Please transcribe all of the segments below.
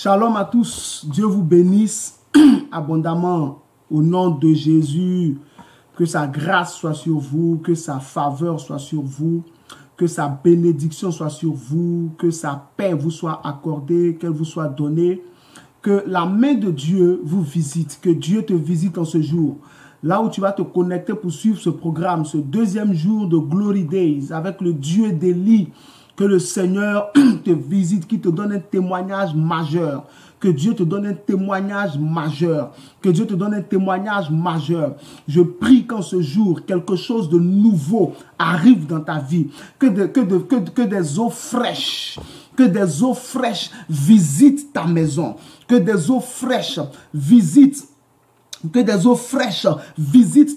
Shalom à tous, Dieu vous bénisse abondamment au nom de Jésus. Que sa grâce soit sur vous, que sa faveur soit sur vous, que sa bénédiction soit sur vous, que sa paix vous soit accordée, qu'elle vous soit donnée. Que la main de Dieu vous visite, que Dieu te visite en ce jour. Là où tu vas te connecter pour suivre ce programme, ce deuxième jour de Glory Days avec le Dieu d'Élie. Que le Seigneur te visite, qui te donne un témoignage majeur. Que Dieu te donne un témoignage majeur. Que Dieu te donne un témoignage majeur. Je prie qu'en ce jour, quelque chose de nouveau arrive dans ta vie. Que des eaux fraîches, visitent ta maison. Que des eaux fraîches visitent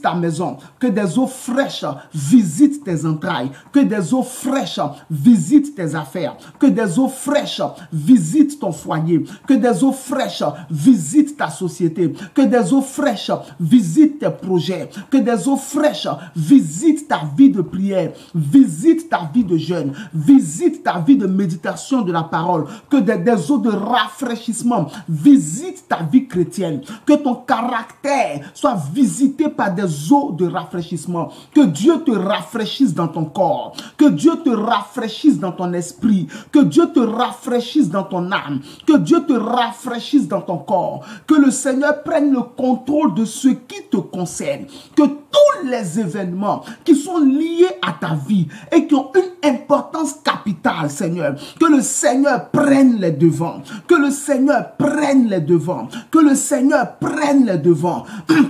ta maison. Que des eaux fraîches visitent tes entrailles. Que des eaux fraîches visitent tes affaires. Que des eaux fraîches visitent ton foyer. Que des eaux fraîches visitent ta société. Que des eaux fraîches visitent tes projets. Que des eaux fraîches visitent ta vie de prière. Visite ta vie de jeûne. Visite ta vie de méditation de la parole. Que des eaux de rafraîchissement visitent ta vie chrétienne. Que ton caractère soit visité par des eaux de rafraîchissement. Que Dieu te rafraîchisse dans ton corps. Que Dieu te rafraîchisse dans ton esprit. Que Dieu te rafraîchisse dans ton âme. Que Dieu te rafraîchisse dans ton corps. Que le Seigneur prenne le contrôle de ce qui te concerne. Que tous les événements qui sont liés à ta vie et qui ont une importance capitale, Seigneur, que le Seigneur prenne les devants. Que le Seigneur prenne les devants. Que le Seigneur prenne les devants.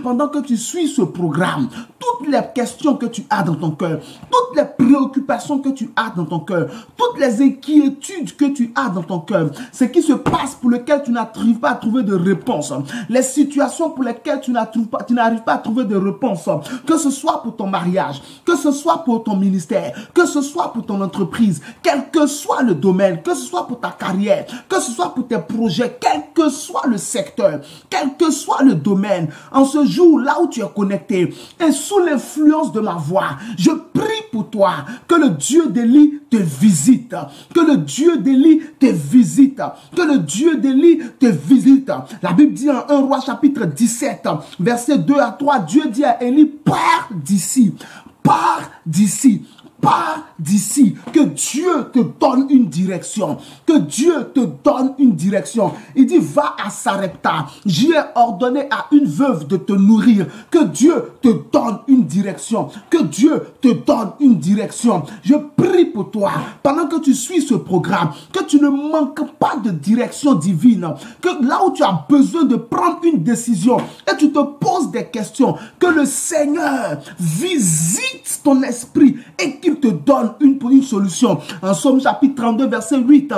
Pendant que tu suis ce programme, toutes les questions que tu as dans ton cœur, toutes les préoccupations que tu as dans ton cœur, toutes les inquiétudes que tu as dans ton cœur, ce qui se passe pour lequel tu n'arrives pas à trouver de réponse, les situations pour lesquelles tu n'arrives pas à trouver de réponse, que ce soit pour ton mariage, que ce soit pour ton ministère, que ce soit pour ton entreprise, quel que soit le domaine, que ce soit pour ta carrière, que ce soit pour tes projets, quel que soit le secteur, quel que soit le domaine, en ce jour, là où tu es connecté, et sous l'influence de ma voix, je prie pour toi, que le Dieu d'Élie te visite, que le Dieu d'Élie te visite, que le Dieu d'Élie te visite. La Bible dit en 1 Roi chapitre 17, verset 2 à 3, Dieu dit à Élie, pars d'ici, pars d'ici. Pars d'ici, que Dieu te donne une direction, que Dieu te donne une direction. Il dit, va à Sarepta, j'y ai ordonné à une veuve de te nourrir, que Dieu te donne une direction, que Dieu te donne une direction. Je prie pour toi, pendant que tu suis ce programme, que tu ne manques pas de direction divine, que là où tu as besoin de prendre une décision, et tu te poses des questions, que le Seigneur visite ton esprit et qu'il te donne une solution. En Somme chapitre 32, verset 8,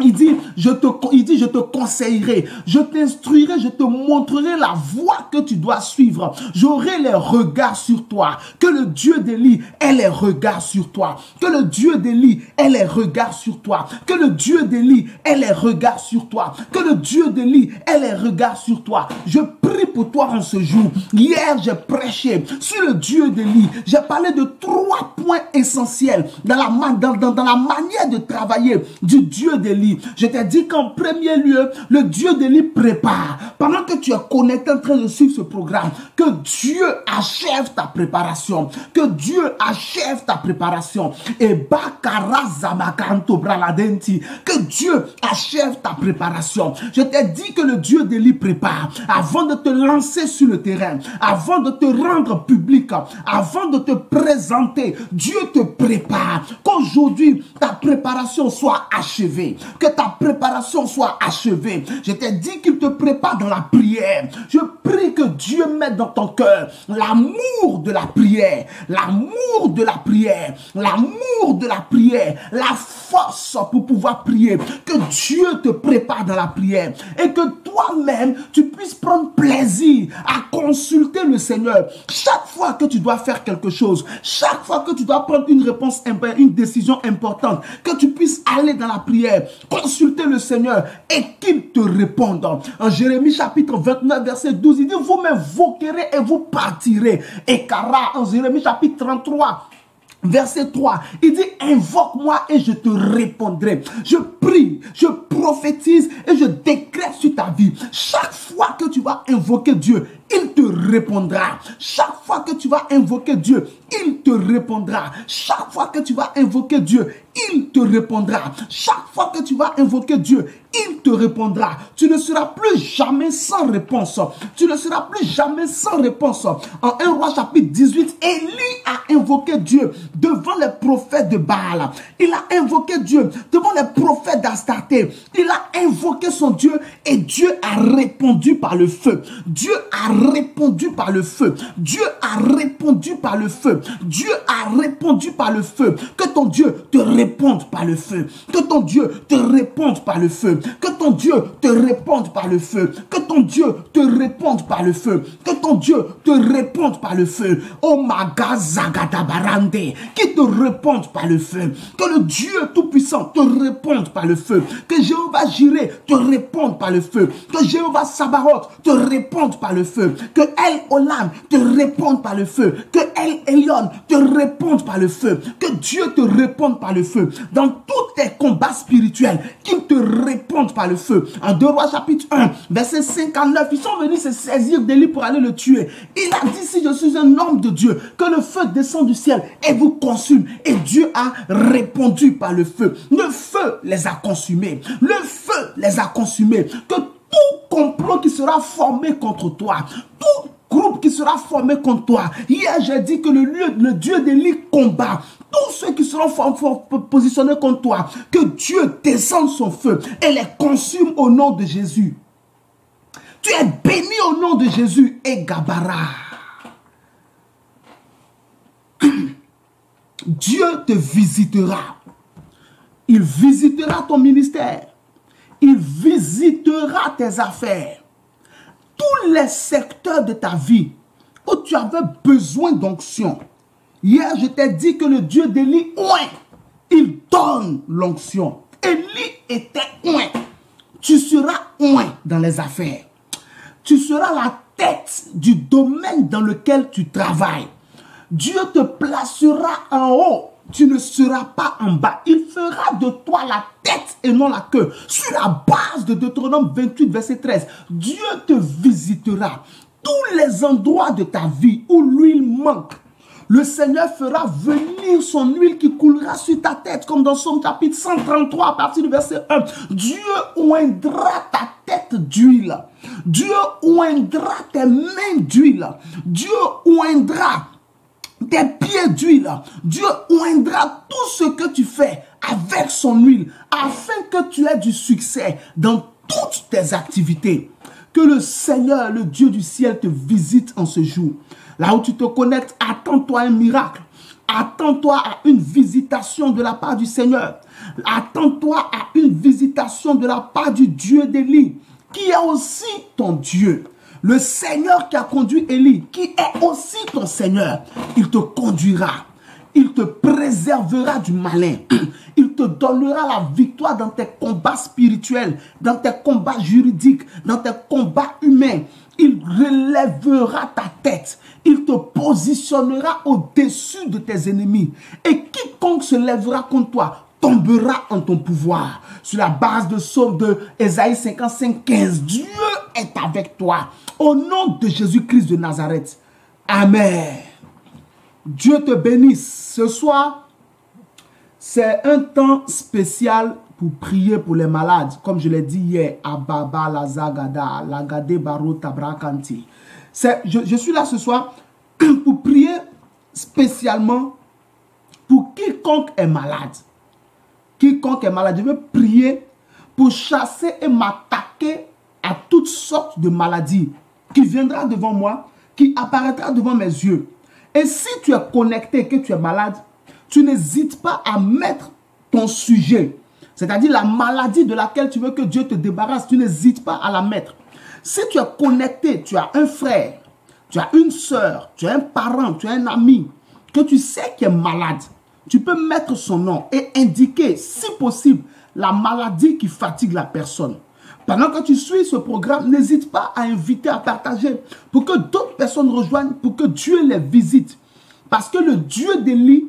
il dit, je te conseillerai, je t'instruirai, je te montrerai la voie que tu dois suivre. J'aurai les regards sur toi. Que le Dieu d'Élie ait les regards sur toi. Que le Dieu d'Élie ait les regards sur toi. Que le Dieu d'Élie ait les regards sur toi. Que le Dieu d'Élie ait les regards sur toi. Je prie pour toi en ce jour. Hier, j'ai prêché sur le Dieu d'Élie. J'ai parlé de 3 points essentiels dans la manière de travailler du Dieu d'Élie. Je t'ai dit qu'en premier lieu, le Dieu d'Élie prépare. Pendant que tu es connecté en train de suivre ce programme, que Dieu achève ta préparation. Que Dieu achève ta préparation. Et que Dieu achève ta préparation. Je t'ai dit que le Dieu d'Élie prépare. Avant de te lancer sur le terrain, avant de te rendre public, avant de te présenter, Dieu te prépare. Qu'aujourd'hui, ta préparation soit achevée. Que ta préparation soit achevée. Je t'ai dit qu'il te prépare dans la prière. Je prie que Dieu mette dans ton cœur l'amour de la prière, l'amour de la prière, l'amour de la prière, la force pour pouvoir prier. Que Dieu te prépare dans la prière et que toi-même, tu puisses prendre plaisir à consulter le Seigneur. Chaque fois que tu dois faire quelque chose, chaque fois que tu dois prendre une décision importante, que tu puisses aller dans la prière, consulter le Seigneur et qu'il te réponde. En Jérémie chapitre 29 verset 12, il dit, vous m'invoquerez et vous partirez. Et Kara, en Jérémie chapitre 33 Verset 3, il dit, invoque-moi et je te répondrai. Je prie, je prophétise et je décrète sur ta vie. Chaque fois que tu vas invoquer Dieu, il te répondra. Chaque fois que tu vas invoquer Dieu, il te répondra. Chaque fois que tu vas invoquer Dieu, il te répondra. Chaque fois que tu vas invoquer Dieu, il te répondra. Tu ne seras plus jamais sans réponse. Tu ne seras plus jamais sans réponse. En 1 Roi chapitre 18, Élie a invoqué Dieu devant les prophètes de Baal. Il a invoqué Dieu devant les prophètes d'Astarté. Il a invoqué son Dieu et Dieu a répondu par le feu. Dieu a répondu par le feu. Dieu a répondu par le feu. Dieu a répondu par le feu. Que ton Dieu te réponde par le feu. Que ton Dieu te réponde par le feu. Que ton Dieu te réponde par le feu. Que ton Dieu te réponde par le feu. Que ton Dieu te réponde par le feu. Oh Magazagadabarande, qui te réponde par le feu. Que le Dieu Tout-Puissant te réponde par le feu. Que Jéhovah Jireh te réponde par le feu. Que Jéhovah Sabaoth te réponde par le feu. Que El Olam te réponde par le feu. Que El Elyon te réponde par le feu. Que Dieu te réponde par le feu. Dans tous tes combats spirituels, qu'il te réponde par le feu. En 2 Rois chapitre 1, verset 59, ils sont venus se saisir d'Élie pour aller le tuer. Il a dit, si je suis un homme de Dieu, que le feu descend du ciel et vous consume. Et Dieu a répondu par le feu. Le feu les a consumés. Le feu les a consumés. Que tout complot qui sera formé contre toi, tout groupe qui sera formé contre toi. Hier, j'ai dit que le Dieu d'Élie combat tous ceux qui seront positionnés contre toi. Que Dieu descende son feu et les consume au nom de Jésus. Tu es béni au nom de Jésus et Gabara. Dieu te visitera. Il visitera ton ministère. Il visitera tes affaires. Tous les secteurs de ta vie où tu avais besoin d'onction. Hier, je t'ai dit que le Dieu d'Élie, il donne l'onction. Élie était tu seras dans les affaires. Tu seras la tête du domaine dans lequel tu travailles. Dieu te placera en haut. Tu ne seras pas en bas. Il fera de toi la tête et non la queue. Sur la base de Deutéronome 28, verset 13, Dieu te visitera. Tous les endroits de ta vie où l'huile manque, le Seigneur fera venir son huile qui coulera sur ta tête, comme dans Somme chapitre 133, à partir du verset 1. Dieu oindra ta tête d'huile. Dieu oindra tes mains d'huile. Dieu oindra tes pieds d'huile. Dieu oindra tout ce que tu fais avec son huile, afin que tu aies du succès dans toutes tes activités. Que le Seigneur, le Dieu du ciel, te visite en ce jour. Là où tu te connectes, attends-toi à un miracle. Attends-toi à une visitation de la part du Seigneur. Attends-toi à une visitation de la part du Dieu d'Élie, qui est aussi ton Dieu. Le Seigneur qui a conduit Élie, qui est aussi ton Seigneur, il te conduira. Il te préservera du malin. Il te donnera la victoire dans tes combats spirituels, dans tes combats juridiques, dans tes combats humains. Il relèvera ta tête. Il te positionnera au-dessus de tes ennemis. Et quiconque se lèvera contre toi tombera en ton pouvoir. Sur la base de Psaume de Ésaïe 55, 15, Dieu est avec toi. Au nom de Jésus-Christ de Nazareth. Amen. Dieu te bénisse. Ce soir, c'est un temps spécial pour prier pour les malades. Comme je l'ai dit hier, Ababa, Lazagada, Lagade, Baro, Tabrakanti. Je suis là ce soir pour prier spécialement pour quiconque est malade. Quiconque est malade, je veux prier pour chasser et m'attaquer à toutes sortes de maladies qui viendra devant moi, qui apparaîtra devant mes yeux. Et si tu es connecté, que tu es malade, tu n'hésites pas à mettre ton sujet, c'est-à-dire la maladie de laquelle tu veux que Dieu te débarrasse, tu n'hésites pas à la mettre. Si tu es connecté, tu as un frère, tu as une soeur, tu as un parent, tu as un ami, que tu sais qui est malade, tu peux mettre son nom et indiquer, si possible, la maladie qui fatigue la personne. Pendant que tu suis ce programme, n'hésite pas à inviter, à partager pour que d'autres personnes rejoignent, pour que Dieu les visite. Parce que le Dieu d'Élie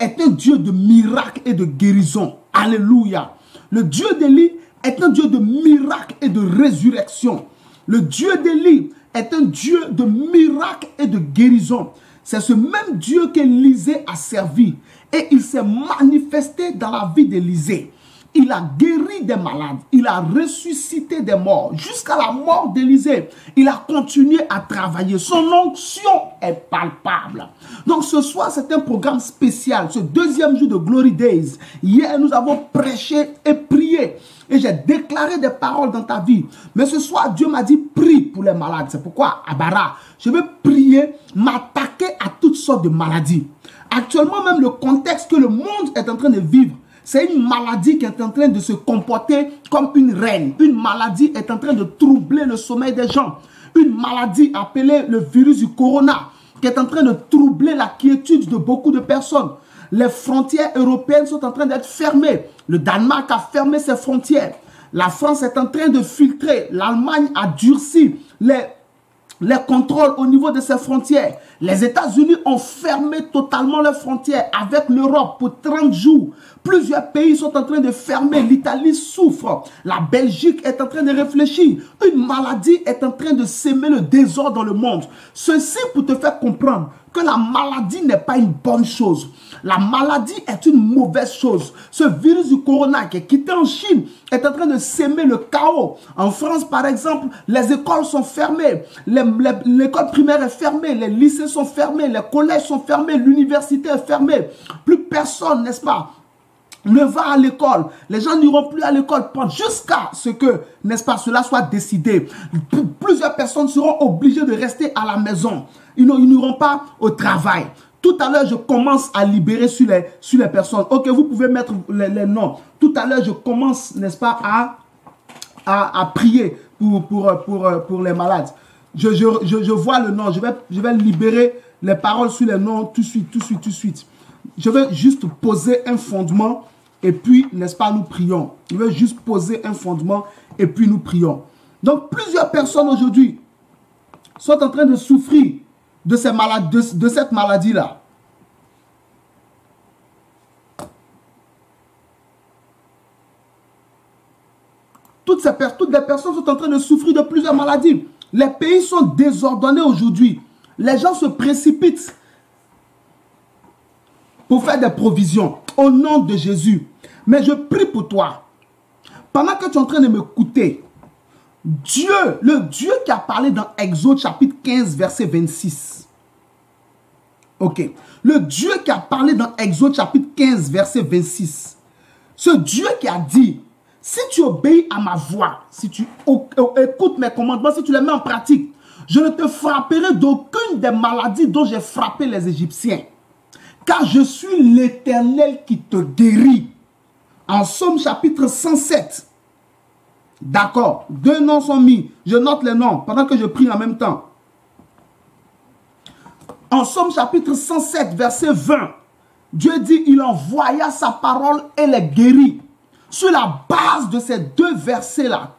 est un Dieu de miracles et de guérison. Alléluia. Le Dieu d'Élie est un Dieu de miracles et de résurrection. Le Dieu d'Élie est un Dieu de miracles et de guérison. C'est ce même Dieu qu'Élisée a servi. Et il s'est manifesté dans la vie d'Élisée. Il a guéri des malades. Il a ressuscité des morts. Jusqu'à la mort d'Élisée, il a continué à travailler. Son onction est palpable. Donc ce soir, c'est un programme spécial. Ce deuxième jour de Glory Days. Hier, nous avons prêché et prié. Et j'ai déclaré des paroles dans ta vie. Mais ce soir, Dieu m'a dit, prie pour les malades. C'est pourquoi, à Bara, je veux prier, m'attaquer à toutes sortes de maladies. Actuellement, même le contexte que le monde est en train de vivre, c'est une maladie qui est en train de se comporter comme une reine. Une maladie est en train de troubler le sommeil des gens. Une maladie appelée le virus du corona qui est en train de troubler la quiétude de beaucoup de personnes. Les frontières européennes sont en train d'être fermées. Le Danemark a fermé ses frontières. La France est en train de filtrer. L'Allemagne a durci les contrôles au niveau de ses frontières. Les États-Unis ont fermé totalement leurs frontières avec l'Europe pour 30 jours. Plusieurs pays sont en train de fermer. L'Italie souffre. La Belgique est en train de réfléchir. Une maladie est en train de s'aimer le désordre dans le monde. Ceci pour te faire comprendre que la maladie n'est pas une bonne chose. La maladie est une mauvaise chose. Ce virus du corona qui est quitté en Chine est en train de s'aimer le chaos. En France, par exemple, les écoles sont fermées. L'école primaire est fermée. Les lycées sont fermés. Les collèges sont fermés. L'université est fermée. Plus personne, n'est-ce pas, ne va à l'école. Les gens n'iront plus à l'école jusqu'à ce que, n'est-ce pas, cela soit décidé. Plusieurs personnes seront obligées de rester à la maison. Ils n'iront pas au travail. Tout à l'heure, je commence à libérer sur les personnes. Ok, vous pouvez mettre les noms. Tout à l'heure, je commence, n'est-ce pas, à prier pour les malades. Je vois le nom. Je vais libérer les paroles sur les noms tout de suite. Je vais juste poser un fondement et puis, n'est-ce pas, nous prions. Je vais juste poser un fondement et puis nous prions. Donc, plusieurs personnes aujourd'hui sont en train de souffrir de cette maladie-là. Toutes les personnes sont en train de souffrir de plusieurs maladies. Les pays sont désordonnés aujourd'hui. Les gens se précipitent pour faire des provisions au nom de Jésus. Mais je prie pour toi. Pendant que tu es en train de m'écouter, Dieu, le Dieu qui a parlé dans Exode chapitre 15 verset 26. Ok. Le Dieu qui a parlé dans Exode chapitre 15 verset 26. Ce Dieu qui a dit, si tu obéis à ma voix, si tu écoutes mes commandements, si tu les mets en pratique, je ne te frapperai d'aucune des maladies dont j'ai frappé les Égyptiens. Car je suis l'Éternel qui te guérit. En Somme chapitre 107. D'accord. 2 noms sont mis. Je note les noms pendant que je prie en même temps. En Somme chapitre 107 verset 20. Dieu dit, il envoya sa parole et les guérit. Sur la base de ces deux versets-là,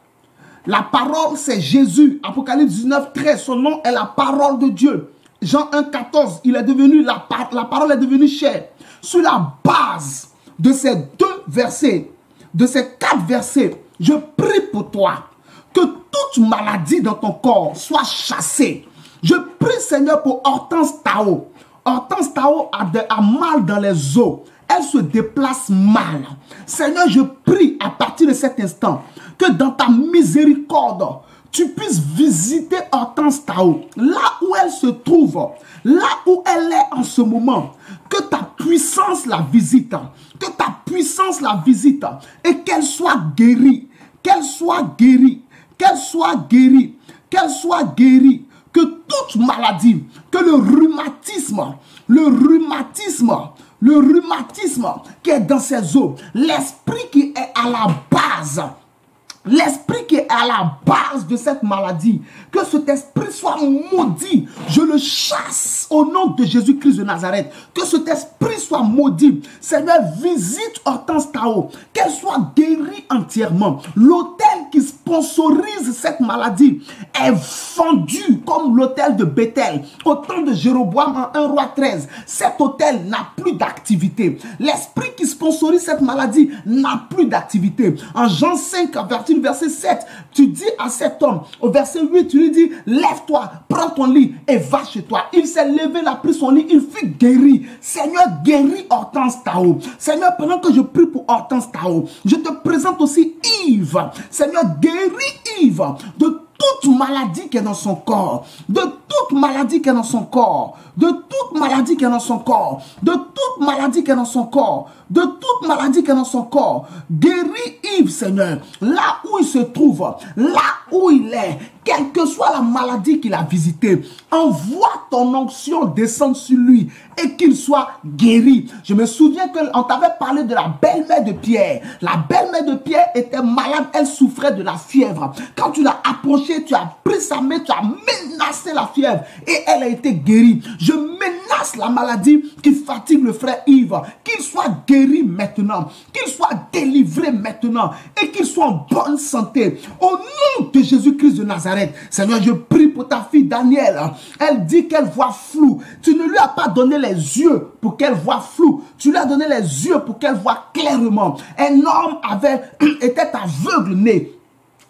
la parole c'est Jésus. Apocalypse 19, 13. Son nom est la parole de Dieu. Jean 1, 14. Il est devenu, la parole est devenue chair. Sur la base de ces deux versets, de ces 4 versets, je prie pour toi que toute maladie dans ton corps soit chassée. Je prie, Seigneur, pour Hortense Tao. Hortense Tao a mal dans les os. Elle se déplace mal. Seigneur, je prie à partir de cet instant que dans ta miséricorde, tu puisses visiter Hortense Tao, là où elle se trouve, là où elle est en ce moment. Que ta puissance la visite, que ta puissance la visite et qu'elle soit guérie, qu'elle soit guérie, qu'elle soit guérie, qu'elle soit guérie. Que toute maladie, que le rhumatisme qui est dans ses os, l'esprit qui est à la base l'esprit qui est à la base de cette maladie, que cet esprit soit maudit. Je le chasse au nom de Jésus-Christ de Nazareth. Que cet esprit soit maudit. Seigneur, visite Hortense Tao, qu'elle soit guérie entièrement. L'hôtel qui sponsorise cette maladie est vendu comme l'hôtel de Bethel. Au temps de Jéroboam en 1 roi 13, cet hôtel n'a plus d'activité. L'esprit qui sponsorise cette maladie n'a plus d'activité. En Jean 5, à partir du verset 7, tu dis à cet homme, au verset 8, tu lui dis, lève-toi, prends ton lit et va chez toi. Il s'est levé, il a pris son lit, il fut guéri. Seigneur, guéris Hortense Tao. Seigneur, pendant que je prie pour Hortense Tao, je te présente aussi Yves. Seigneur, guéris Yves de toute maladie qui est dans son corps, de toute maladie qui est dans son corps, de toute maladie qui est dans son corps, de toute maladie qui est dans son corps, de toute maladie qui est dans son corps. Guéris Yves, Seigneur, là où il se trouve, là où il est, quelle que soit la maladie qu'il a visitée, envoie ton onction descendre sur lui et qu'il soit guéri. Je me souviens qu'on t'avait parlé de la belle-mère de Pierre. La belle-mère de Pierre était malade, elle souffrait de la fièvre. Quand tu l'as approchée, tu as pris sa main, tu as menacé la fièvre et elle a été guérie. Je menace la maladie qui fatigue le frère Yves, qu'il soit guéri maintenant, qu'il soit délivré maintenant et qu'il soit en bonne santé. Au nom de Jésus-Christ de Nazareth, Seigneur, je prie pour ta fille Danielle. Elle dit qu'elle voit flou. Tu ne lui as pas donné les yeux pour qu'elle voit flou. Tu lui as donné les yeux pour qu'elle voit clairement. Un homme était aveugle-né.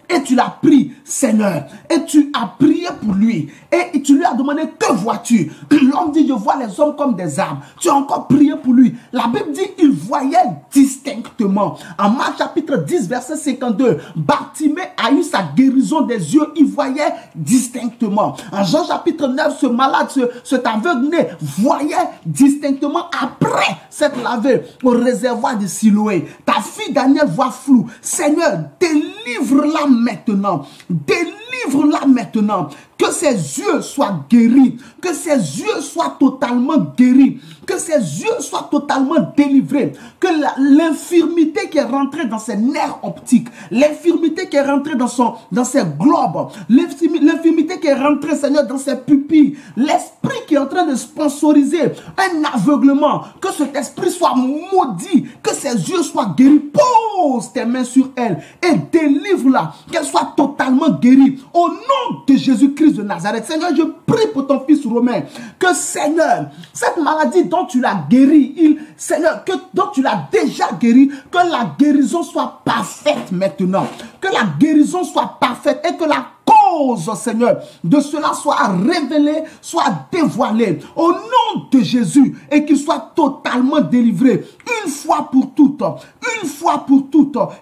Et tu l'as pris, Seigneur, et tu as prié pour lui. Et tu lui as demandé, que vois-tu? L'homme dit, je vois les hommes comme des arbres. Tu as encore prié pour lui. La Bible dit, il voyait distinctement. En Marc chapitre 10, verset 52, Bartimée a eu sa guérison des yeux. Il voyait distinctement. En Jean chapitre 9, ce malade, cet aveugle-né, voyait distinctement après s'être lavé au réservoir de Siloé. Ta fille Daniel voit flou. Seigneur, délivre-la maintenant. Délivre-la maintenant. Que ses yeux soient guéris. Que ses yeux soient totalement guéris. Que ses yeux soient totalement délivrés. Que l'infirmité qui est rentrée dans ses nerfs optiques, l'infirmité qui est rentrée dans ses globes, l'infirmité qui est rentrée, Seigneur, dans ses pupilles, l'esprit qui est en train de sponsoriser un aveuglement, que cet esprit soit maudit, que ses yeux soient guéris. Pose tes mains sur elle et délivre-la, qu'elle soit totalement guérie. Au nom de Jésus-Christ de Nazareth, Seigneur, je prie pour ton fils Romain, que Seigneur, cette maladie dont tu l'as guéri, Seigneur, dont tu l'as déjà guéri, que la guérison soit parfaite maintenant, que la guérison soit parfaite et que la cause, Seigneur, de cela soit révélée, soit dévoilée au nom de Jésus et qu'il soit totalement délivré une fois pour toutes,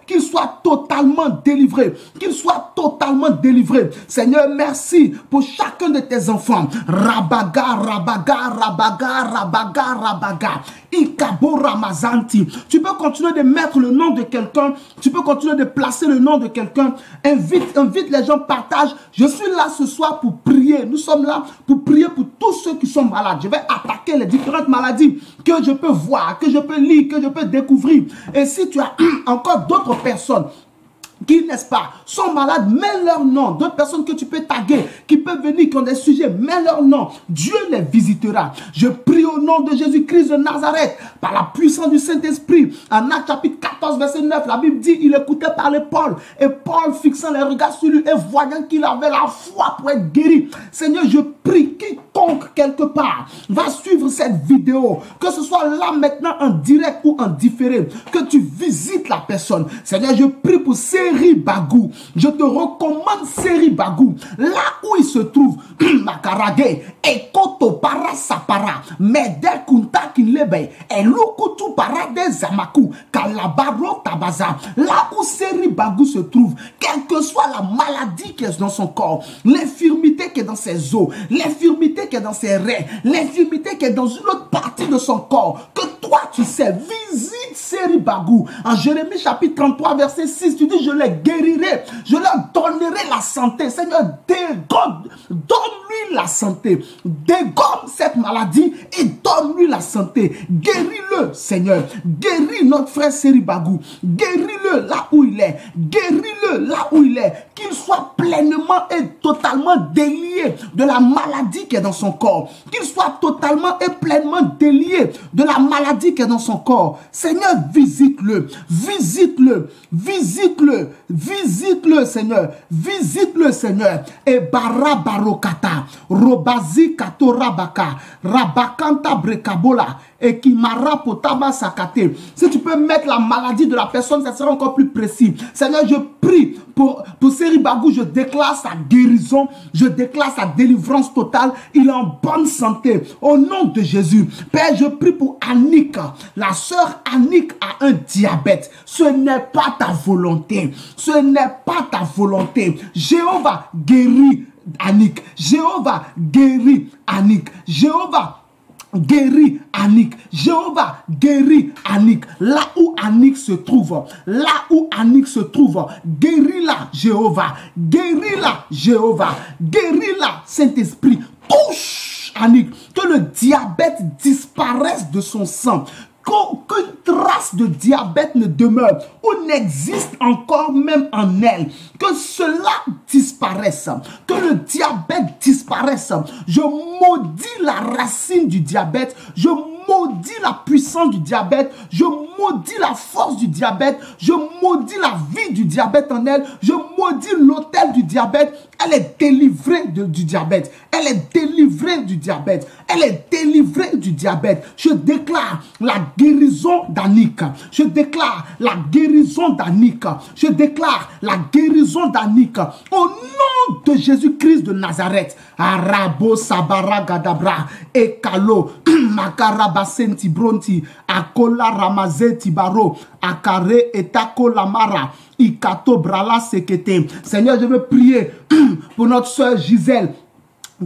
qu'il soit totalement délivré, Seigneur, merci pour chacun de tes enfants. Rabaga, rabaga, rabaga, rabaga, rabaga. Ikabo Ramazanti. Tu peux continuer de mettre le nom de quelqu'un, tu peux continuer de placer le nom de quelqu'un. Invite les gens, partage. Je suis là ce soir pour prier. Nous sommes là pour prier pour tous ceux qui sont malades. Je vais attaquer les différentes maladies que je peux voir, que je peux lire, que je peux découvrir. Et si tu as encore d'autres personnes qui, n'est-ce pas, sont malades, mets leur nom. D'autres personnes que tu peux taguer, qui peuvent venir, qui ont des sujets, mets leur nom. Dieu les visitera. Je prie au nom de Jésus-Christ de Nazareth, par la puissance du Saint-Esprit. En Actes chapitre 14, verset 9, la Bible dit, il écoutait parler Paul. Et Paul, fixant les regards sur lui et voyant qu'il avait la foi pour être guéri. Seigneur, je prie, quiconque quelque part va suivre cette vidéo, que ce soit là maintenant en direct ou en différé, que tu visites la personne. Seigneur, je prie pour Seri Bagou. Je te recommande Seri Bagou. Là où il se trouve, Makarage, Ekoto para sapara, Mede kunta kinlebe, Elukutu para de zamaku, Kalabaro tabaza. Là où Seri Bagou se trouve, quelle que soit la maladie qui est dans son corps, l'infirmité qui est dans ses os, l'infirmité qui est dans ses reins, l'infirmité qui est dans une autre partie de son corps, que toi toi tu sais, visite Séribagou. En Jérémie chapitre 33 verset 6, tu dis je les guérirai, je leur donnerai la santé. Seigneur, donne-lui la santé, dégomme cette maladie et donne-lui la santé. Guéris-le, Seigneur, guéris notre frère Séribagou, guéris-le là où il est, guéris-le là où il est, qu'il soit pleinement et totalement délié de la maladie qui est dans son corps, qu'il soit totalement et pleinement délié de la maladie qui est dans son corps. Seigneur, visite-le, visite-le, visite-le, visite-le, Seigneur, visite-le, Seigneur. Et barabarokata, robazi katorabaka, rabakanta brekabola, et kimara potaba sakate. Si tu peux mettre la maladie de la personne, ça sera encore plus précis. Seigneur, je prie pour Séribagou, je déclare sa guérison, je déclare sa délivrance totale. Il est en bonne santé. Au nom de Jésus. Père, je prie pour Annick. La sœur Annick a un diabète. Ce n'est pas ta volonté. Ce n'est pas ta volonté. Jéhovah guérit Annick. Jéhovah guérit Annick. Jéhovah guéris Annick. Jéhovah guéris Annick. Là où Annick se trouve, là où Annick se trouve, guéris-la, Jéhovah. Guéris-la, Jéhovah. Guéris-la, Saint-Esprit. Touche Annick. Que le diabète disparaisse de son sang. Qu'une trace de diabète ne demeure ou n'existe encore même en elle. Que cela disparaisse. Que le diabète disparaisse. Je maudis la racine du diabète. Je maudis la puissance du diabète. Je maudis la force du diabète. Je maudis la vie du diabète en elle. Je maudis l'autel du diabète. Elle est délivrée du diabète. Elle est délivrée du diabète. Elle est délivrée du diabète. Je déclare la guérison d'Annick. Je déclare la guérison d'Annick. Je déclare la guérison d'Annick. Au nom de Jésus-Christ de Nazareth. Arabo sabara gadabra ekalo makaraba senti bronti akola ramazeti baro akare etako lamara ikato brala sekete. Seigneur, je veux prier pour notre soeur Gisèle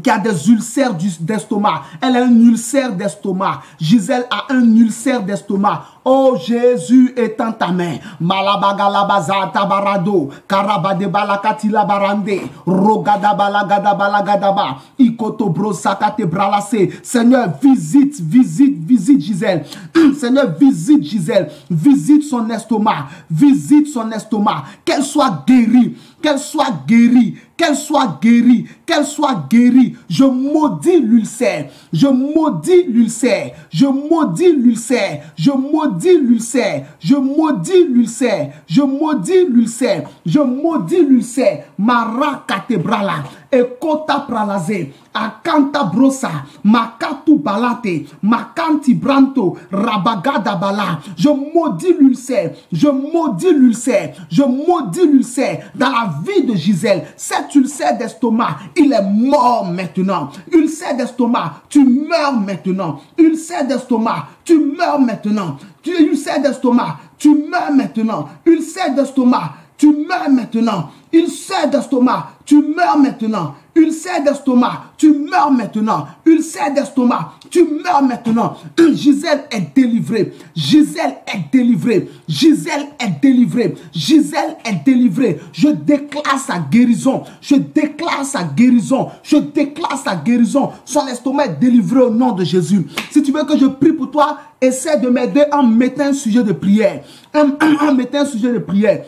qui a des ulcères d'estomac. Elle a un ulcère d'estomac. Gisèle a un ulcère d'estomac. Oh Jésus, étends ta main. Malabagalabaza tabarado. Karabadebalakati labarande. Rogadabalagadabalagadaba. Ikoto brosakate bralase. Seigneur, visite Gisèle. Seigneur, visite Gisèle. Visite son estomac. Visite son estomac. Qu'elle soit guérie. Qu'elle soit guérie. Qu'elle soit guérie. Qu'elle soit guérie. Je maudis l'ulcère. Je maudis l'ulcère. Je maudis l'ulcère. Je maudis l'ulcère. Je maudis l'ulcère. Je maudis l'ulcère. Je maudis l'ulcère. Mara katebrala. Ekota pralaze. Akanta brosa. Makatu balate. Makanti branto. Rabagada bala. Je maudis l'ulcère. Je maudis l'ulcère. Je maudis l'ulcère. Dans la vie de Gisèle. Cet ulcère d'estomac, il est mort maintenant. Ulcère d'estomac, tu meurs maintenant. Ulcère d'estomac, tu meurs maintenant. Ulcère d'estomac, tu meurs maintenant. Ulcère d'estomac, tu meurs maintenant. Ulcère d'estomac, tu meurs maintenant. Ulcère d'estomac, tu meurs maintenant. Ulcère d'estomac, tu meurs maintenant. Gisèle est délivrée. Gisèle est délivrée. Gisèle est délivrée. Gisèle est délivrée. Je déclare sa guérison. Je déclare sa guérison. Je déclare sa guérison. Son estomac est délivré au nom de Jésus. Si tu veux que je prie pour toi, essaie de m'aider en mettant un sujet de prière. En mettant un sujet de prière.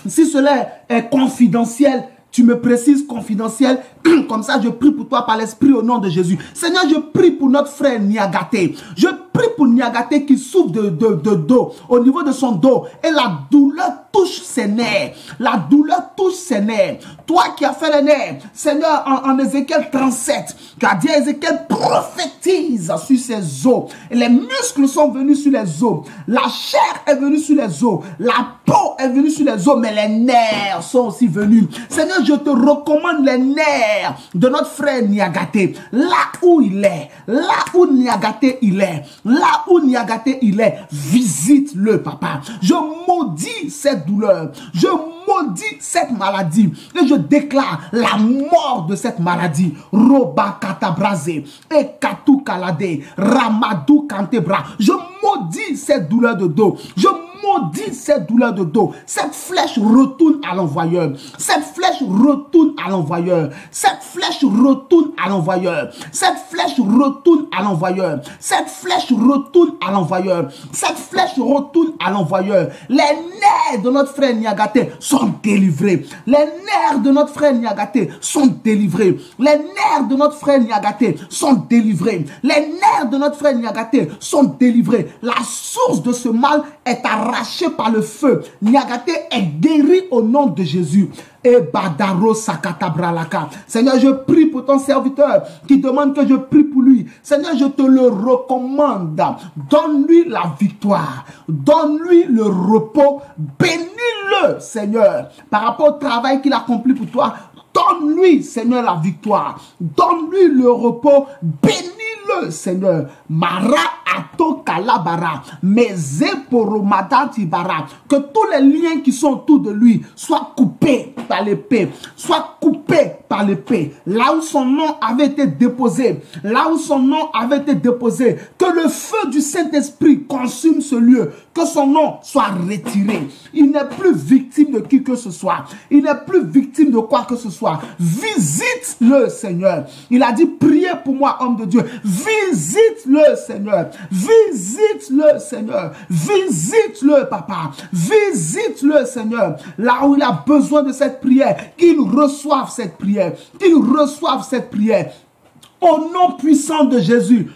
Si cela est confidentiel, tu me précises confidentiel, comme ça je prie pour toi par l'esprit au nom de Jésus. Seigneur, je prie pour notre frère Niagaté. Je prie pour Niagaté qui souffre de dos, au niveau de son dos. Et la douleur touche ses nerfs. La douleur touche ses nerfs. Toi qui as fait les nerfs, Seigneur, en Ézéchiel 37, tu as dit à Ézéchiel, prophétise sur ses os. Et les muscles sont venus sur les os. La chair est venue sur les os. La peau est venue sur les os, mais les nerfs sont aussi venus. Seigneur, je te recommande les nerfs de notre frère Niagaté. Là où il est, là où Niagaté il est, là où Niagaté il est, visite-le, papa. Je maudis cette cette douleur. Je maudis cette maladie et je déclare la mort de cette maladie. Roba katabraze, ekatu kalade, ramadou kantebra. Je maudis cette douleur de dos. Je maudis cette douleur de dos. Cette flèche retourne à l'envoyeur. Cette flèche retourne à l'envoyeur. Cette flèche retourne à l'envoyeur. Cette flèche retourne à l'envoyeur. Cette flèche retourne à l'envoyeur. Cette flèche retourne à l'envoyeur. Les nerfs de notre frère Niagaté sont délivrés. Les nerfs de notre frère Niagaté sont délivrés. Les nerfs de notre frère Niagaté sont délivrés. Les nerfs de notre frère Niagaté sont délivrés. La source de ce mal est arrachée par le feu. Niagaté est guéri au nom de Jésus. Et Badaro Sakatabralaka. Seigneur, je prie pour ton serviteur qui demande que je prie pour lui. Seigneur, je te le recommande. Donne-lui la victoire. Donne-lui le repos. Bénis-le, Seigneur, par rapport au travail qu'il accomplit pour toi. Donne-lui, Seigneur, la victoire. Donne-lui le repos. Bénis-le, Seigneur. Mara ato kalabara. Meze poromada tibara. Que tous les liens qui sont autour de lui soient coupés par l'épée. Soient coupés par l'épée. Là où son nom avait été déposé. Là où son nom avait été déposé. Que le feu du Saint-Esprit consume ce lieu. Que son nom soit retiré. Il n'est plus victime de qui que ce soit. Il n'est plus victime de quoi que ce soit. Visite-le, Seigneur. Il a dit, priez pour moi, homme de Dieu. Visite-le, Seigneur. Visite-le, Seigneur. Visite-le, Papa. Visite-le, Seigneur. Là où il a besoin de cette prière, qu'il reçoive cette prière. Qu'il reçoive cette prière. Au nom puissant de Jésus.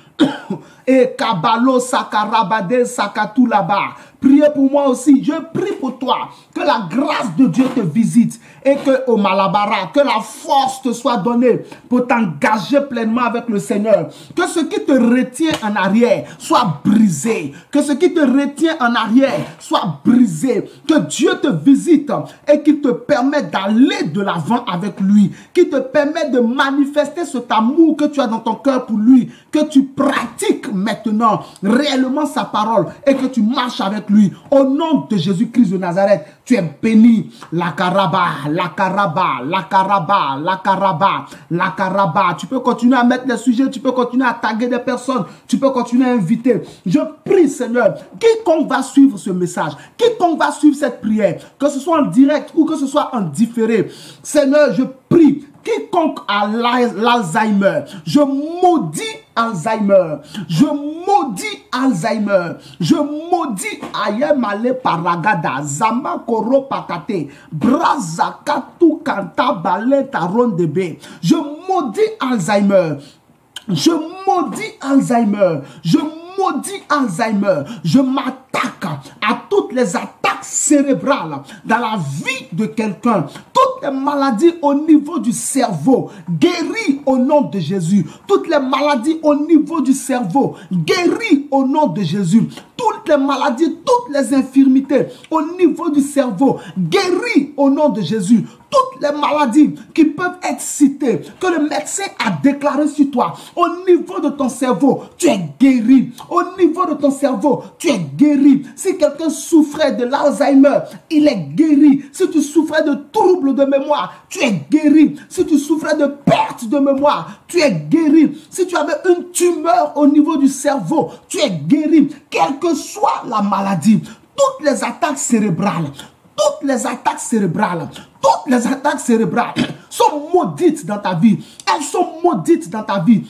Et Kabalo Sakarabade Sakatulaba. Priez pour moi aussi. Je prie pour toi. Que la grâce de Dieu te visite. Et que au Malabara, que la force te soit donnée pour t'engager pleinement avec le Seigneur. Que ce qui te retient en arrière soit brisé. Que ce qui te retient en arrière soit brisé. Que Dieu te visite et qu'il te permette d'aller de l'avant avec lui. Qu'il te permette de manifester cet amour que tu as dans ton cœur pour lui. Que tu pratiques maintenant réellement sa parole et que tu marches avec lui. Au nom de Jésus-Christ de Nazareth, tu es béni. La Karaba, la Karaba, la Karaba, la Karaba, la Karaba. Tu peux continuer à mettre les sujets, tu peux continuer à taguer des personnes, tu peux continuer à inviter. Je prie, Seigneur, quiconque va suivre ce message, quiconque va suivre cette prière, que ce soit en direct ou que ce soit en différé, Seigneur, je prie, quiconque a l'Alzheimer, je maudis Alzheimer, je maudis Alzheimer, je maudis Ayemale Paragada, Zama Koro Pakate, Brazakatu Kanta Bale Tarondebe, je maudis Alzheimer, je maudis Alzheimer, je maudis Alzheimer, je m'attaque à toutes les attaques cérébrales dans la vie de quelqu'un, toutes les maladies au niveau du cerveau, guéris au nom de Jésus, toutes les maladies au niveau du cerveau, guéris au nom de Jésus, toutes les maladies, toutes les infirmités au niveau du cerveau, guéris au nom de Jésus, toutes les maladies qui peuvent être citées, que le médecin a déclaré sur toi, au niveau de ton cerveau, tu es guéri. Au niveau de ton cerveau, tu es guéri. Si quelqu'un souffrait de l'Alzheimer, il est guéri. Si tu souffrais de troubles de mémoire, tu es guéri. Si tu souffrais de perte de mémoire, tu es guéri. Si tu avais une tumeur au niveau du cerveau, tu es guéri. Quelle que soit la maladie, toutes les attaques cérébrales, toutes les attaques cérébrales, toutes les attaques cérébrales sont maudites dans ta vie. Elles sont maudites dans ta vie.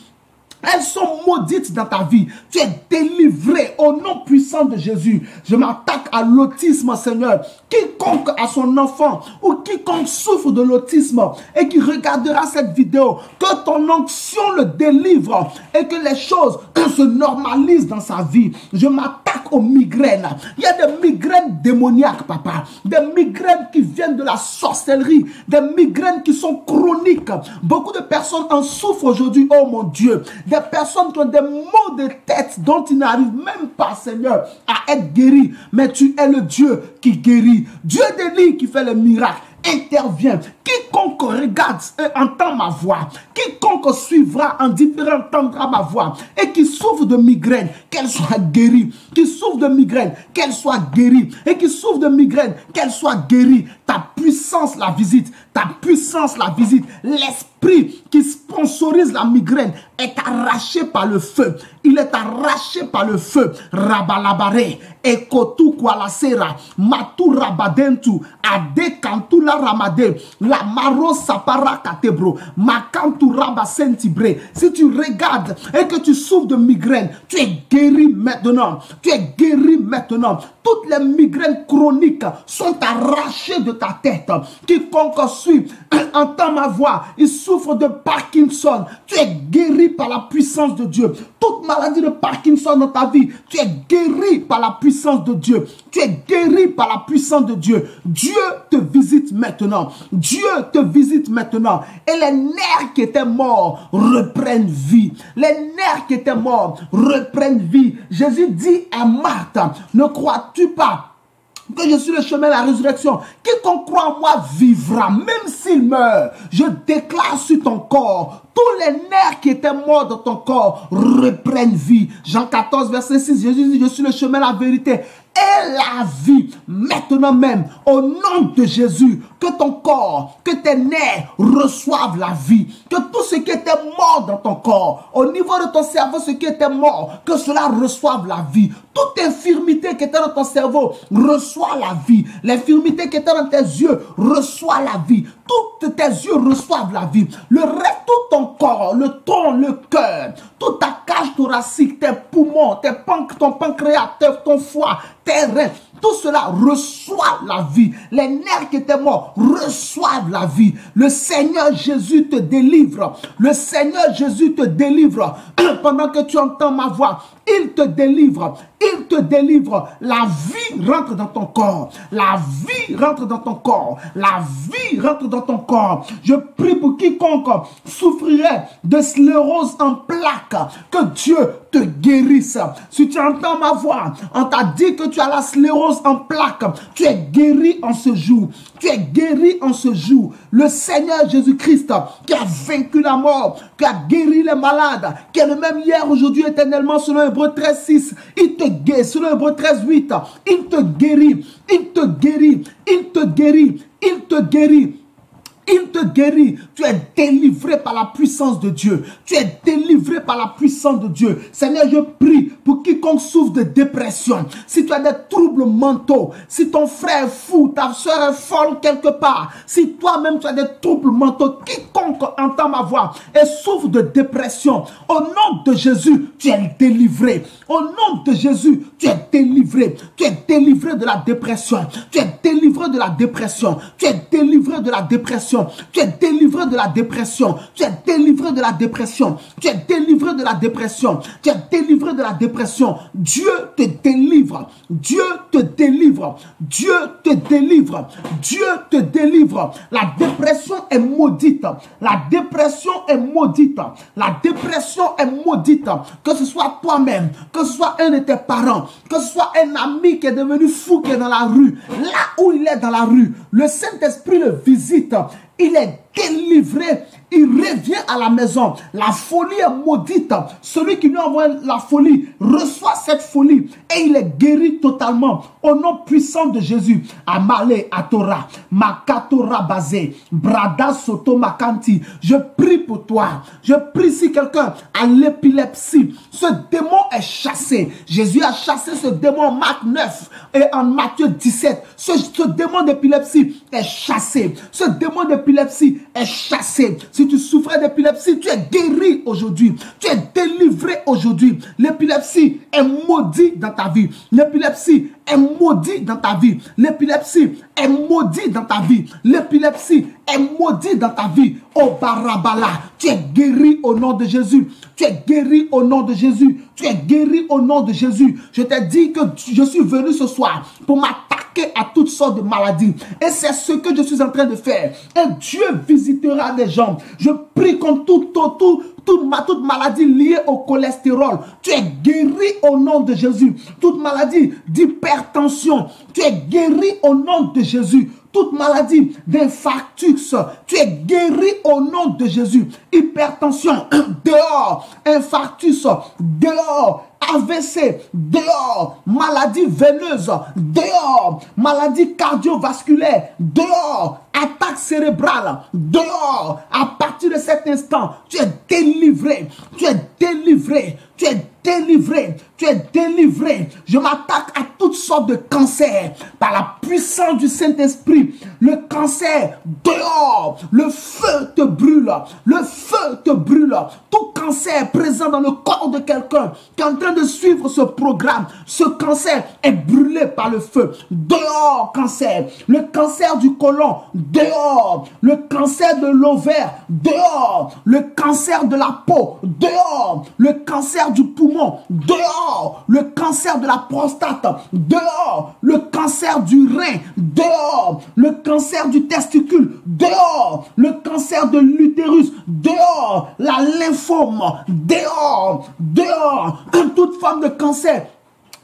Elles sont maudites dans ta vie. Tu es délivré au nom puissant de Jésus. Je m'attaque à l'autisme, Seigneur. Quiconque a son enfant ou quiconque souffre de l'autisme et qui regardera cette vidéo, que ton onction le délivre et que les choses se normalisent dans sa vie. Je m'attaque aux migraines. Il y a des migraines démoniaques, papa. Des migraines qui viennent de la sorcellerie. Des migraines qui sont chroniques. Beaucoup de personnes en souffrent aujourd'hui, oh mon Dieu. Des personnes qui ont des maux de tête dont ils n'arrivent même pas, Seigneur, à être guéris. Mais tu es le Dieu qui guérit. Dieu d'Élie qui fait les miracles. intervient. Quiconque regarde et entend ma voix, quiconque suivra en différent entendra ma voix, et qui souffre de migraine, qu'elle soit guérie. Qui souffre de migraine, qu'elle soit guérie. Et qui souffre de migraine, qu'elle soit guérie. Ta puissance la visite. Ta puissance la visite. L'esprit qui sponsorise la migraine est arraché par le feu. Il est arraché par le feu. Rabalabare, ekotu kwalasera, matu rabadentu, ade kantu la ramade, la maro sapara katebro, makantu rabasentibre. Si tu regardes et que tu souffres de migraine, tu es guéri maintenant. Tu es guéri maintenant. Toutes les migraines chroniques sont arrachées de ta tête. Quiconque suit, entend ma voix, il souffre de Parkinson. Tu es guéri par la puissance de Dieu. Toute maladie de Parkinson dans ta vie, tu es guéri par la puissance de Dieu. Tu es guéri par la puissance de Dieu. Dieu te visite maintenant. Dieu te visite maintenant. Et les nerfs qui étaient morts reprennent vie. Les nerfs qui étaient morts reprennent vie. Jésus dit à Marthe, ne crois-tu pas que je suis le chemin de la résurrection? Quiconque croit en moi vivra, même s'il meurt. Je déclare sur ton corps, tous les nerfs qui étaient morts dans ton corps reprennent vie. Jean 14, verset 6, Jésus dit, je suis le chemin, la vérité et la vie. Maintenant même, au nom de Jésus, que ton corps, que tes nerfs reçoivent la vie. Que tout ce qui était mort dans ton corps, au niveau de ton cerveau, ce qui était mort, que cela reçoive la vie. Toute infirmité qui était dans ton cerveau reçoit la vie. L'infirmité qui était dans tes yeux reçoit la vie. Toutes tes yeux reçoivent la vie. Le reste, tout ton corps, le tronc, le cœur, toute ta cage thoracique, tes poumons, ton pancréas, ton foie, tes reins, tout cela reçoit la vie. Les nerfs qui étaient morts reçoivent la vie. Le Seigneur Jésus te délivre. Le Seigneur Jésus te délivre. Pendant que tu entends ma voix, il te délivre. Il te délivre. La vie rentre dans ton corps. La vie rentre dans ton corps. La vie rentre dans ton corps. Je prie pour quiconque souffrirait de sclérose en plaques, que Dieu te guérisse. Si tu entends ma voix, on t'a dit que tu as la sclérose en plaques, tu es guéri en ce jour. Tu es guéri en ce jour. Le Seigneur Jésus-Christ qui a vaincu la mort, qui a guéri les malades, qui est le même hier, aujourd'hui, éternellement, selon Hébreux 13, 6. Il te guérit, selon Hébreux 13, 8. Il te guérit, il te guérit, il te guérit, il te guérit. Il te guérit. Tu es délivré par la puissance de Dieu. Tu es délivré par la puissance de Dieu. Seigneur, je prie pour quiconque souffre de dépression. Si tu as des troubles mentaux, si ton frère est fou, ta soeur est folle quelque part, si toi-même tu as des troubles mentaux, quiconque entend ma voix et souffre de dépression, au nom de Jésus, tu es délivré. Au nom de Jésus, tu es délivré. Tu es délivré de la dépression. Tu es délivré de la dépression. Tu es délivré de la dépression. Tu es délivré de la dépression. Tu es délivré de la dépression. Tu es délivré de la dépression. Tu es délivré de la dépression. Dieu te délivre. Dieu te délivre. Dieu te délivre. Dieu te délivre. La dépression est maudite. La dépression est maudite. La dépression est maudite. Que ce soit toi-même, que ce soit un de tes parents, que ce soit un ami qui est devenu fou, qui est dans la rue, là où il est dans la rue, le Saint-Esprit le visite. Il est délivré, il revient à la maison. La folie est maudite. Celui qui lui envoie la folie reçoit cette folie et il est guéri totalement. Au nom puissant de Jésus. Amale Atora, Makatora Bazé, Brada Soto Makanti. Je prie pour toi. Je prie si quelqu'un a l'épilepsie. Ce démon est chassé. Jésus a chassé ce démon en Marc 9 et en Matthieu 17. Ce démon d'épilepsie est chassé. Ce démon d'épilepsie est chassé. Si tu souffrais d'épilepsie, tu es guéri aujourd'hui. Tu es délivré aujourd'hui. L'épilepsie est maudite dans ta vie. L'épilepsie est maudite dans ta vie. L'épilepsie est maudite dans ta vie. L'épilepsie est maudite dans ta vie. Oh Barabala, tu es guéri au nom de Jésus. Tu es guéri au nom de Jésus. Tu es guéri au nom de Jésus. Je t'ai dit que je suis venu ce soir pour m'attaquer à toutes sortes de maladies. Et c'est ce que je suis en train de faire. Et Dieu visitera des gens. Je prie contre toute maladie liée au cholestérol. Tu es guéri au nom de Jésus. Toute maladie d'hypertension, tu es guéri au nom de Jésus. Toute maladie d'infarctus, tu es guéri au nom de Jésus. Hypertension, dehors. Infarctus, dehors. AVC, dehors. Maladie veineuse, dehors. Maladie cardiovasculaire, dehors. Attaque cérébrale, dehors. À partir de cet instant, tu es délivré. Tu es délivré. Tu es délivré. Tu es délivré. Je m'attaque à toutes sortes de cancers par la puissance du Saint-Esprit. Le cancer, dehors. Le feu te brûle. Le feu te brûle. Tout cancer présent dans le corps de quelqu'un qui est en train de suivre ce programme, ce cancer est brûlé par le feu. Dehors, cancer. Le cancer du côlon, dehors. Le cancer de l'ovaire, dehors. Le cancer de la peau, dehors. Le cancer du poumon, dehors. Le cancer de la prostate, dehors. Le cancer du rein, dehors. Le cancer du testicule, dehors. Le cancer de l'utérus, dehors. La lymphome, dehors. Dehors. Toute forme de cancer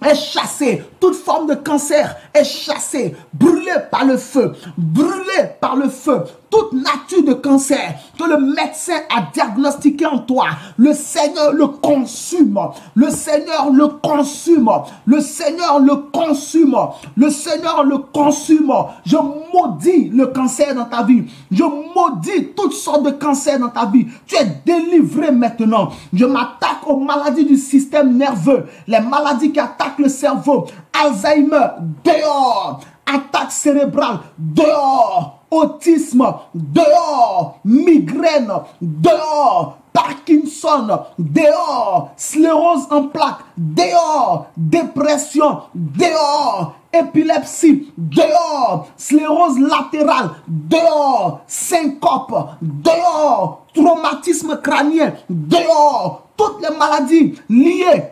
est chassée. Toute forme de cancer est chassée, brûlée par le feu, brûlée par le feu. Toute nature de cancer que le médecin a diagnostiqué en toi, le Seigneur le consume. Le Seigneur le consume. Le Seigneur le consume. Le Seigneur le consume. Je maudis le cancer dans ta vie. Je maudis toutes sortes de cancers dans ta vie. Tu es délivré maintenant. Je m'attaque aux maladies du système nerveux, les maladies qui attaquent le cerveau. Alzheimer, dehors. Attaque cérébrale, dehors. Autisme, dehors. Migraine, dehors. Parkinson, dehors. Sclérose en plaques, dehors. Dépression, dehors. Épilepsie, dehors. Sclérose latérale, dehors. Syncope, dehors. Traumatisme crânien, dehors. Toutes les maladies liées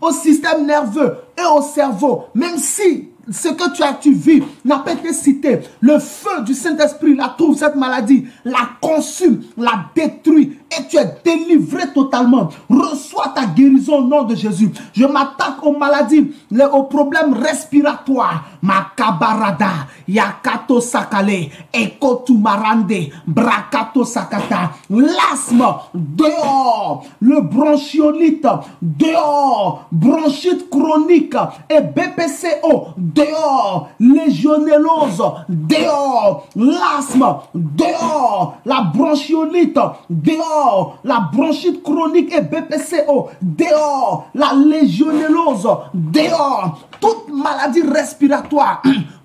au système nerveux et au cerveau, même si ce que tu vis n'a pas été cité, le feu du Saint-Esprit la trouve cette maladie, la consume, la détruit et tu es délivré totalement. Reçois ta guérison au nom de Jésus. Je m'attaque aux maladies, aux problèmes respiratoires. Makabarada, Yakato Sakale, Ekotu Marande, Brakato Sakata, l'asthme, dehors, le bronchiolite, dehors, bronchite chronique et BPCO, dehors, légionellose, dehors, l'asthme, dehors, la bronchiolite, dehors, la bronchite chronique et BPCO, dehors, la légionellose, dehors, toute maladie respiratoire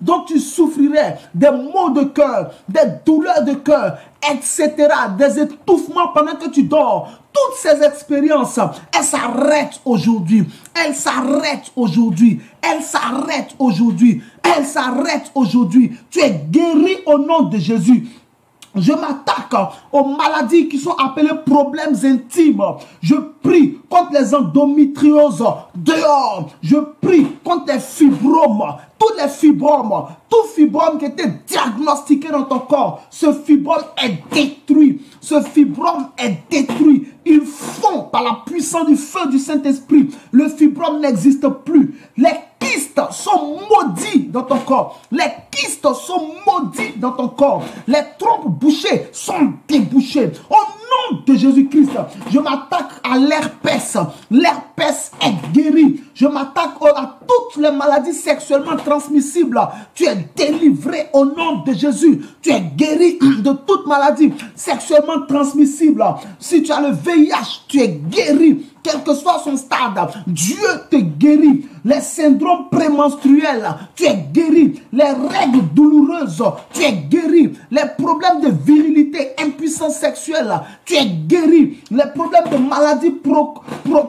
dont tu souffrirais, des maux de cœur, des douleurs de cœur, etc., des étouffements pendant que tu dors. Toutes ces expériences, elles s'arrêtent aujourd'hui. Elles s'arrêtent aujourd'hui. Elles s'arrêtent aujourd'hui. Elles s'arrêtent aujourd'hui. Tu es guéri au nom de Jésus. Je m'attaque aux maladies qui sont appelées problèmes intimes. Je prie contre les endométrioses dehors. Je prie contre les fibromes. Tous les fibromes, tout fibrome qui était diagnostiqué dans ton corps, ce fibrome est détruit. Ce fibrome est détruit. Ils font par la puissance du feu du Saint-Esprit. Le fibrome n'existe plus. Les kystes sont maudits dans ton corps. Les kystes sont maudits dans ton corps. Les trompes bouchées sont débouchées. Au nom de Jésus-Christ, je m'attaque à l'herpès. L'herpès est guéri. Je m'attaque à toutes les maladies sexuellement transmissibles. Tu es délivré au nom de Jésus. Tu es guéri de toute maladie sexuellement transmissible. Si tu as le VIH, tu es guéri. Quel que soit son stade, Dieu te guérit. Les syndromes prémenstruels, tu es guéri. Les règles douloureuses, tu es guéri. Les problèmes de virilité, impuissance sexuelle, tu es guéri. Les problèmes de maladies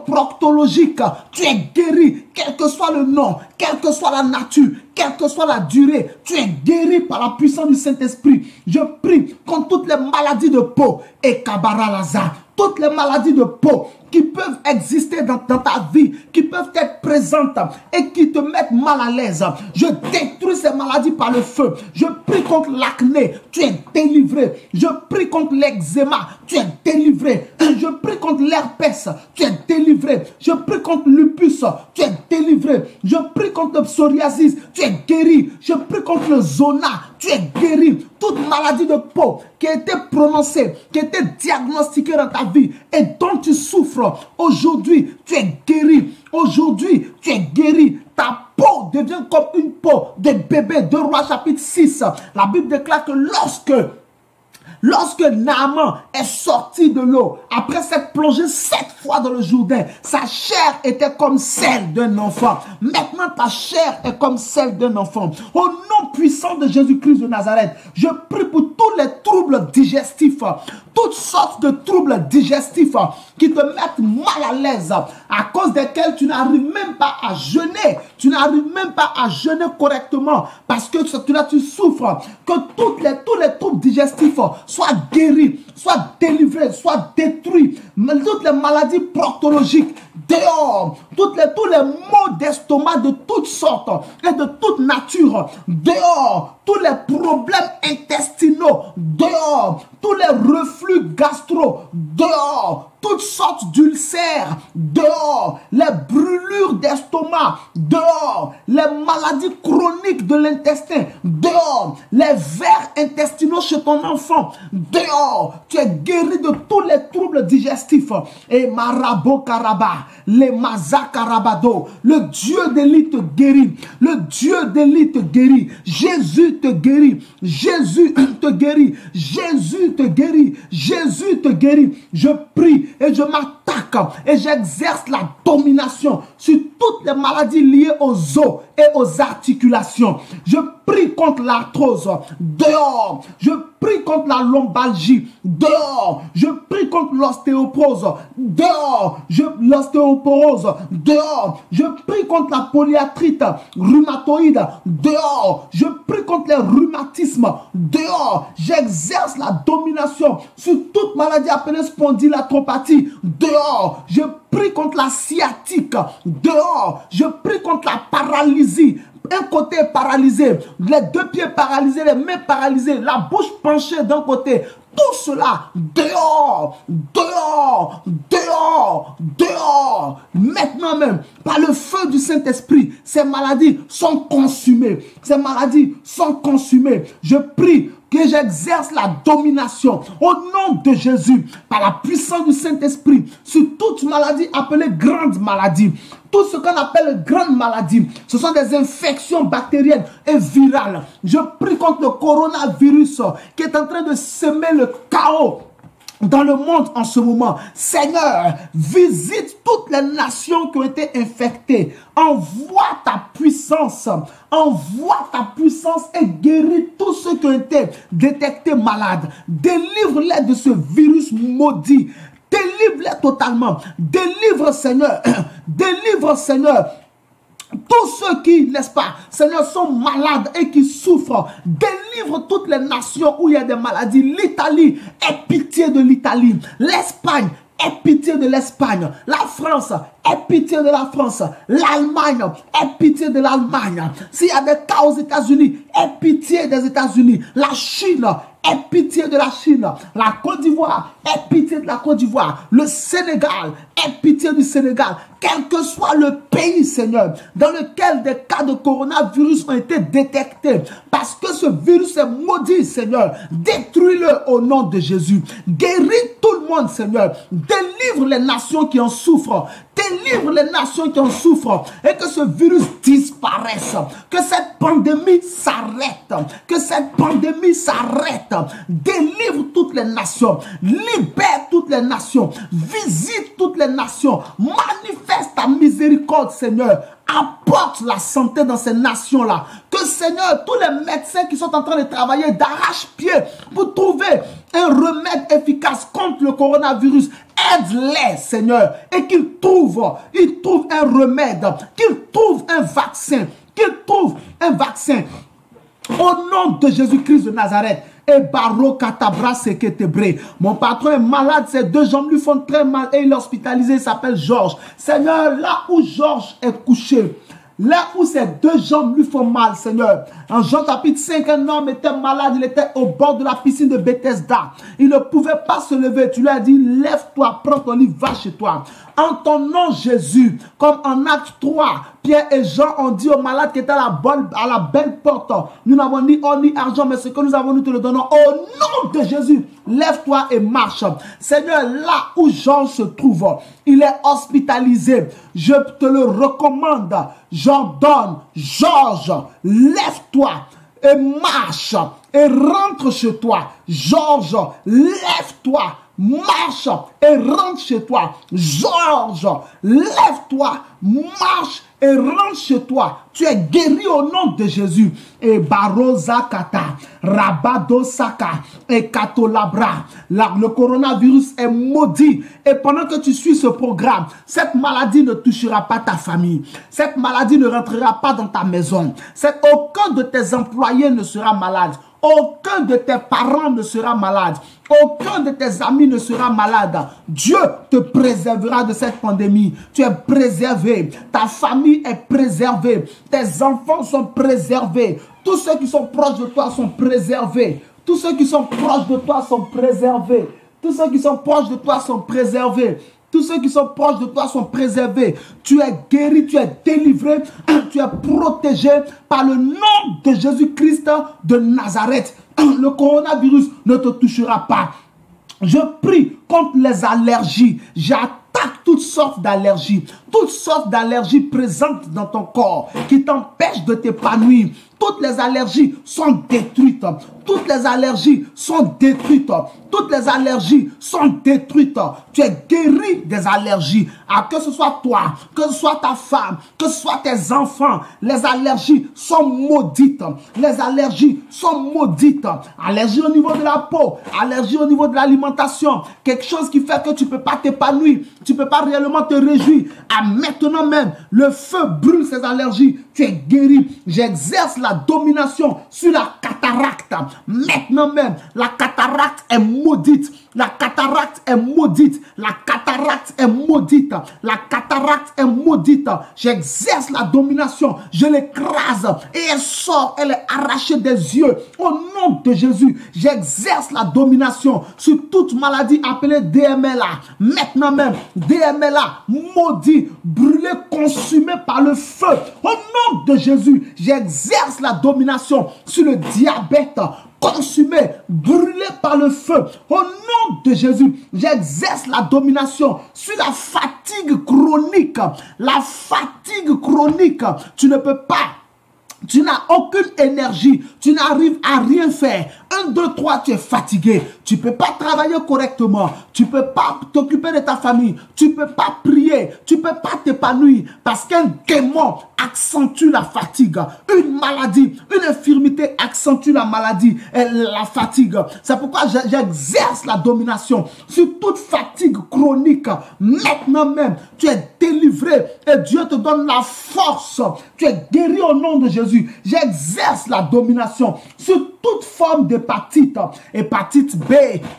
proctologiques, tu es guéri. quel que soit le nom, quelle que soit la nature, quelle que soit la durée, tu es guéri par la puissance du Saint-Esprit. Je prie contre toutes les maladies de peau et Kabaralaza, toutes les maladies de peau qui peuvent exister dans ta vie, qui peuvent être présentes et qui te mettent mal à l'aise. Je détruis ces maladies par le feu. Je prie contre l'acné, tu es délivré. Je prie contre l'eczéma, tu es délivré. Je prie contre l'herpès, tu es délivré. Je prie contre le lupus, tu es délivré. Je prie contre le psoriasis, tu es guéri. Je prie contre le zona, tu es guéri. Toute maladie de peau qui a été prononcée, qui a été diagnostiquée dans ta vie et dont tu souffres, aujourd'hui, tu es guéri. Aujourd'hui, tu es guéri. Ta peau devient comme une peau de bébé. 2 Rois chapitre 6. La Bible déclare que Lorsque Naaman est sorti de l'eau, après s'être plongé 7 fois dans le Jourdain, sa chair était comme celle d'un enfant. Maintenant, ta chair est comme celle d'un enfant. Au nom puissant de Jésus-Christ de Nazareth, je prie pour tous les troubles digestifs, toutes sortes de troubles digestifs qui te mettent mal à l'aise, à cause desquels tu n'arrives même pas à jeûner. Tu n'arrives même pas à jeûner correctement parce que tu souffres. Que tous les troubles digestifs soient guéris, soient délivrés, soient détruits. Toutes les maladies proctologiques, dehors. Tous les maux d'estomac de toutes sortes et de toute nature, dehors. Tous les problèmes intestinaux, dehors. Tous les reflux gastro, dehors. Toutes sortes d'ulcères, dehors. Les brûlures d'estomac, dehors. Les maladies chroniques de l'intestin, dehors. Les vers intestinaux chez ton enfant, dehors. Tu es guéri de tous les troubles digestifs. Et Marabo Karaba, les Mazakarabado, le Dieu d'élite te guérit. Le Dieu d'élite te guérit. Jésus te guérit. Jésus te guérit. Jésus te guérit. Jésus te guérit. Je prie et je m'attaque et j'exerce la domination sur toutes les maladies liées aux os et aux articulations. Je prie contre l'arthrose, dehors. Je prie contre la lombalgie, dehors. Je prie contre l'ostéoporose, dehors. L'ostéoporose, dehors. Je prie contre la polyarthrite rhumatoïde, dehors. Je prie contre les rhumatismes, dehors. J'exerce la domination sur toute maladie appelée spondyloarthropathie, dehors. Je prie contre la sciatique, dehors. Je prie contre la paralysie. Un côté paralysé, les 2 pieds paralysés, les mains paralysées, la bouche penchée d'un côté. Tout cela, dehors, dehors, dehors, dehors. Maintenant même, par le feu du Saint-Esprit, ces maladies sont consumées. Ces maladies sont consumées. Je prie que j'exerce la domination au nom de Jésus, par la puissance du Saint-Esprit, sur toute maladie appelée grande maladie. Tout ce qu'on appelle grande maladie, ce sont des infections bactériennes et virales. Je prie contre le coronavirus qui est en train de semer le chaos dans le monde en ce moment. Seigneur, visite toutes les nations qui ont été infectées. Envoie ta puissance. Envoie ta puissance et guéris tous ceux qui ont été détectés malades. Délivre-les de ce virus maudit. Délivre-les totalement. Délivre, Seigneur. Délivre, Seigneur. Tous ceux qui, n'est-ce pas, Seigneur, sont malades et qui souffrent, délivre toutes les nations où il y a des maladies. L'Italie, aie pitié de l'Italie. L'Espagne, aie pitié de l'Espagne. La France, aie pitié de la France. L'Allemagne, aie pitié de l'Allemagne. S'il y a des cas aux États-Unis, aie pitié des États-Unis. La Chine, aie pitié de la Chine. La Côte d'Ivoire, aie pitié de la Côte d'Ivoire. Le Sénégal, aie pitié du Sénégal. Quel que soit le pays, Seigneur, dans lequel des cas de coronavirus ont été détectés, parce que ce virus est maudit, Seigneur, détruis-le au nom de Jésus. Guéris tout le monde, Seigneur. Délivre les nations qui en souffrent. Délivre les nations qui en souffrent. Et que ce virus disparaisse. Que cette pandémie s'arrête. Que cette pandémie s'arrête. Délivre toutes les nations. Libère toutes les nations. Visite toutes les nations. Manifeste ta miséricorde, Seigneur. Apporte la santé dans ces nations-là. Que, Seigneur, tous les médecins qui sont en train de travailler d'arrache-pied pour trouver un remède efficace contre le coronavirus aide-les, Seigneur, et qu'ils trouvent un remède, qu'ils trouvent un vaccin, au nom de Jésus-Christ de Nazareth. Et Baro Katabra Seketebre. Mon patron est malade, ses 2 jambes lui font très mal et il est hospitalisé, il s'appelle Georges. Seigneur, là où Georges est couché, là où ses 2 jambes lui font mal, Seigneur. En Jean chapitre 5, un homme était malade, il était au bord de la piscine de Bethesda. Il ne pouvait pas se lever. Tu lui as dit, lève-toi, prends ton lit, va chez toi. En ton nom, Jésus, comme en Acte 3, Pierre et Jean ont dit aux malades qui étaient à la belle porte, nous n'avons ni or ni argent, mais ce que nous avons, nous te le donnons. Au nom de Jésus, lève-toi et marche. Seigneur, là où Jean se trouve, il est hospitalisé. Je te le recommande. J'ordonne, Georges, lève-toi et marche et rentre chez toi. Georges, lève-toi, marche et rentre chez toi. Georges, lève-toi, marche et rentre chez toi. Tu es guéri au nom de Jésus. Et Barozakata, Rabadosaka, et Katolabra. Le coronavirus est maudit. Et pendant que tu suis ce programme, cette maladie ne touchera pas ta famille. Cette maladie ne rentrera pas dans ta maison. Aucun de tes employés ne sera malade. Aucun de tes parents ne sera malade. Aucun de tes amis ne sera malade. Dieu te préservera de cette pandémie. Tu es préservé. Ta famille est préservée. Tes enfants sont préservés. Tous ceux qui sont proches de toi sont préservés. Tous ceux qui sont proches de toi sont préservés. Tous ceux qui sont proches de toi sont préservés. Tous ceux qui sont proches de toi sont préservés. Tu es guéri, tu es délivré, tu es protégé par le nom de Jésus-Christ de Nazareth. Le coronavirus ne te touchera pas. Je prie contre les allergies. J'attaque toutes sortes d'allergies présentes dans ton corps qui t'empêchent de t'épanouir. Toutes les allergies sont détruites. Toutes les allergies sont détruites. Toutes les allergies sont détruites. Tu es guéri des allergies. Que ce soit toi, que ce soit ta femme, que ce soit tes enfants, les allergies sont maudites. Les allergies sont maudites. Allergie au niveau de la peau, allergie au niveau de l'alimentation. Quelque chose qui fait que tu ne peux pas t'épanouir. Tu ne peux pas réellement te réjouir. Maintenant même, le feu brûle ces allergies. Tu es guéri. J'exerce la domination sur la cataracte. Maintenant même, la cataracte est maudite. La cataracte est maudite. La cataracte est maudite. La cataracte est maudite. J'exerce la domination. Je l'écrase. Et elle sort. Elle est arrachée des yeux. Au nom de Jésus, j'exerce la domination sur toute maladie appelée DMLA. Maintenant même, DMLA, maudit, brûlé, consumé par le feu. Au nom de Jésus, j'exerce la domination sur le diabète. Consumé, brûlé par le feu. Au nom de Jésus, j'exerce la domination sur la fatigue chronique. La fatigue chronique, tu ne peux pas. Tu n'as aucune énergie. Tu n'arrives à rien faire. 1, 2, 3, tu es fatigué. Tu ne peux pas travailler correctement. Tu ne peux pas t'occuper de ta famille. Tu ne peux pas prier. Tu ne peux pas t'épanouir. Parce qu'un démon accentue la fatigue. Une maladie, une infirmité accentue la maladie et la fatigue. C'est pourquoi j'exerce la domination sur toute fatigue chronique. Maintenant même, tu es délivré et Dieu te donne la force. Tu es guéri au nom de Jésus. J'exerce la domination sur toute forme d'hépatite. Hépatite B,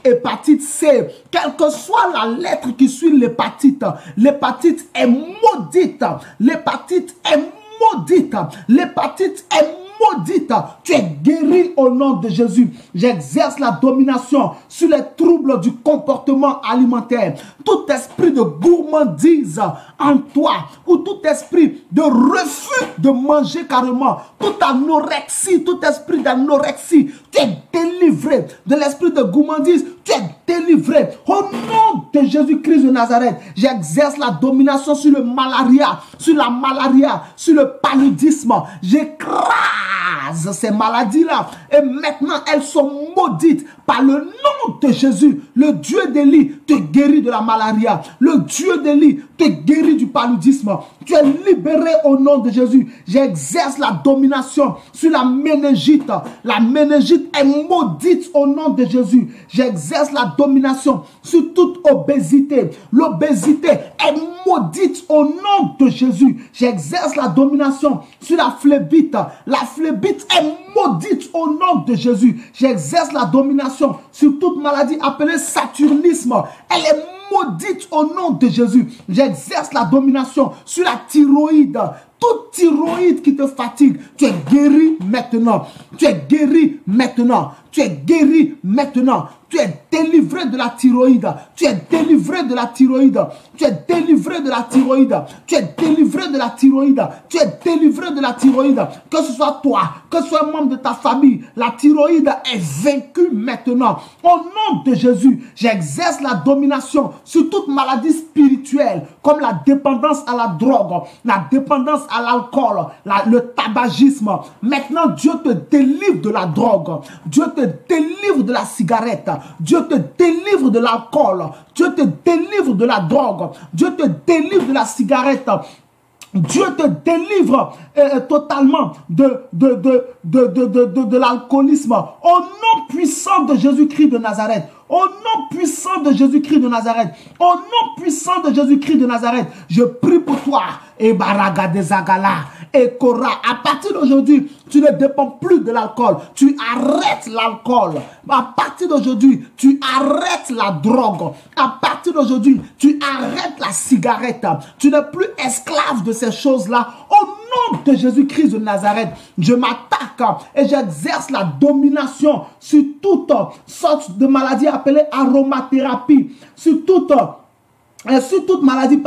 hépatite C. Quelle que soit la lettre qui suit l'hépatite, l'hépatite est maudite. L'hépatite est maudite. L'hépatite est maudite. Tu es guéri au nom de Jésus. J'exerce la domination sur les troubles du comportement alimentaire. Tout esprit de gourmandise en toi ou tout esprit de refus de manger carrément, toute anorexie, tout esprit d'anorexie, tu es délivré de l'esprit de gourmandise. Tu es délivré au nom de Jésus-Christ de Nazareth. J'exerce la domination sur le malaria, sur la malaria, sur le paludisme. J'écrase ces maladies-là et maintenant elles sont maudites par le nom de Jésus. Le Dieu d'Élie te guérit de la malaria. Le Dieu d'Élie te guérit du paludisme. Tu es libéré au nom de Jésus. J'exerce la domination sur la méningite. La méningite est maudite au nom de Jésus. J'exerce la domination sur toute l'obésité. L'obésité est maudite au nom de Jésus. J'exerce la domination sur la phlébite. La phlébite est maudite au nom de Jésus. J'exerce la domination sur toute maladie appelée saturnisme. Elle est maudite au nom de Jésus. J'exerce la domination sur la thyroïde. Toute thyroïde qui te fatigue, tu es guéri maintenant. Tu es guéri maintenant. Tu es guéri maintenant. Tu es délivré de la thyroïde. Tu es délivré de la thyroïde. Tu es délivré de la thyroïde. Tu es délivré de la thyroïde. Tu es délivré de la thyroïde. Que ce soit toi, que ce soit un membre de ta famille, la thyroïde est vaincue maintenant. Au nom de Jésus, j'exerce la domination sur toute maladie spirituelle, comme la dépendance à la drogue, la dépendance à l'alcool, le tabagisme. Maintenant, Dieu te délivre de la drogue. Dieu te délivre de la cigarette. Dieu te délivre de l'alcool. Dieu te délivre de la drogue. Dieu te délivre de la cigarette. Dieu te délivre totalement de l'alcoolisme. Au nom puissant de Jésus-Christ de Nazareth. Au nom puissant de Jésus-Christ de Nazareth. Au nom puissant de Jésus-Christ de Nazareth. Je prie pour toi. Et Baraga des Agala. Et Cora, à partir d'aujourd'hui, tu ne dépends plus de l'alcool. Tu arrêtes l'alcool. À partir d'aujourd'hui, tu arrêtes la drogue. À partir d'aujourd'hui, tu arrêtes la cigarette. Tu n'es plus esclave de ces choses-là. Au nom de Jésus-Christ de Nazareth, je m'attaque et j'exerce la domination sur toute sorte de maladie appelée aromathérapie. Sur toute maladie,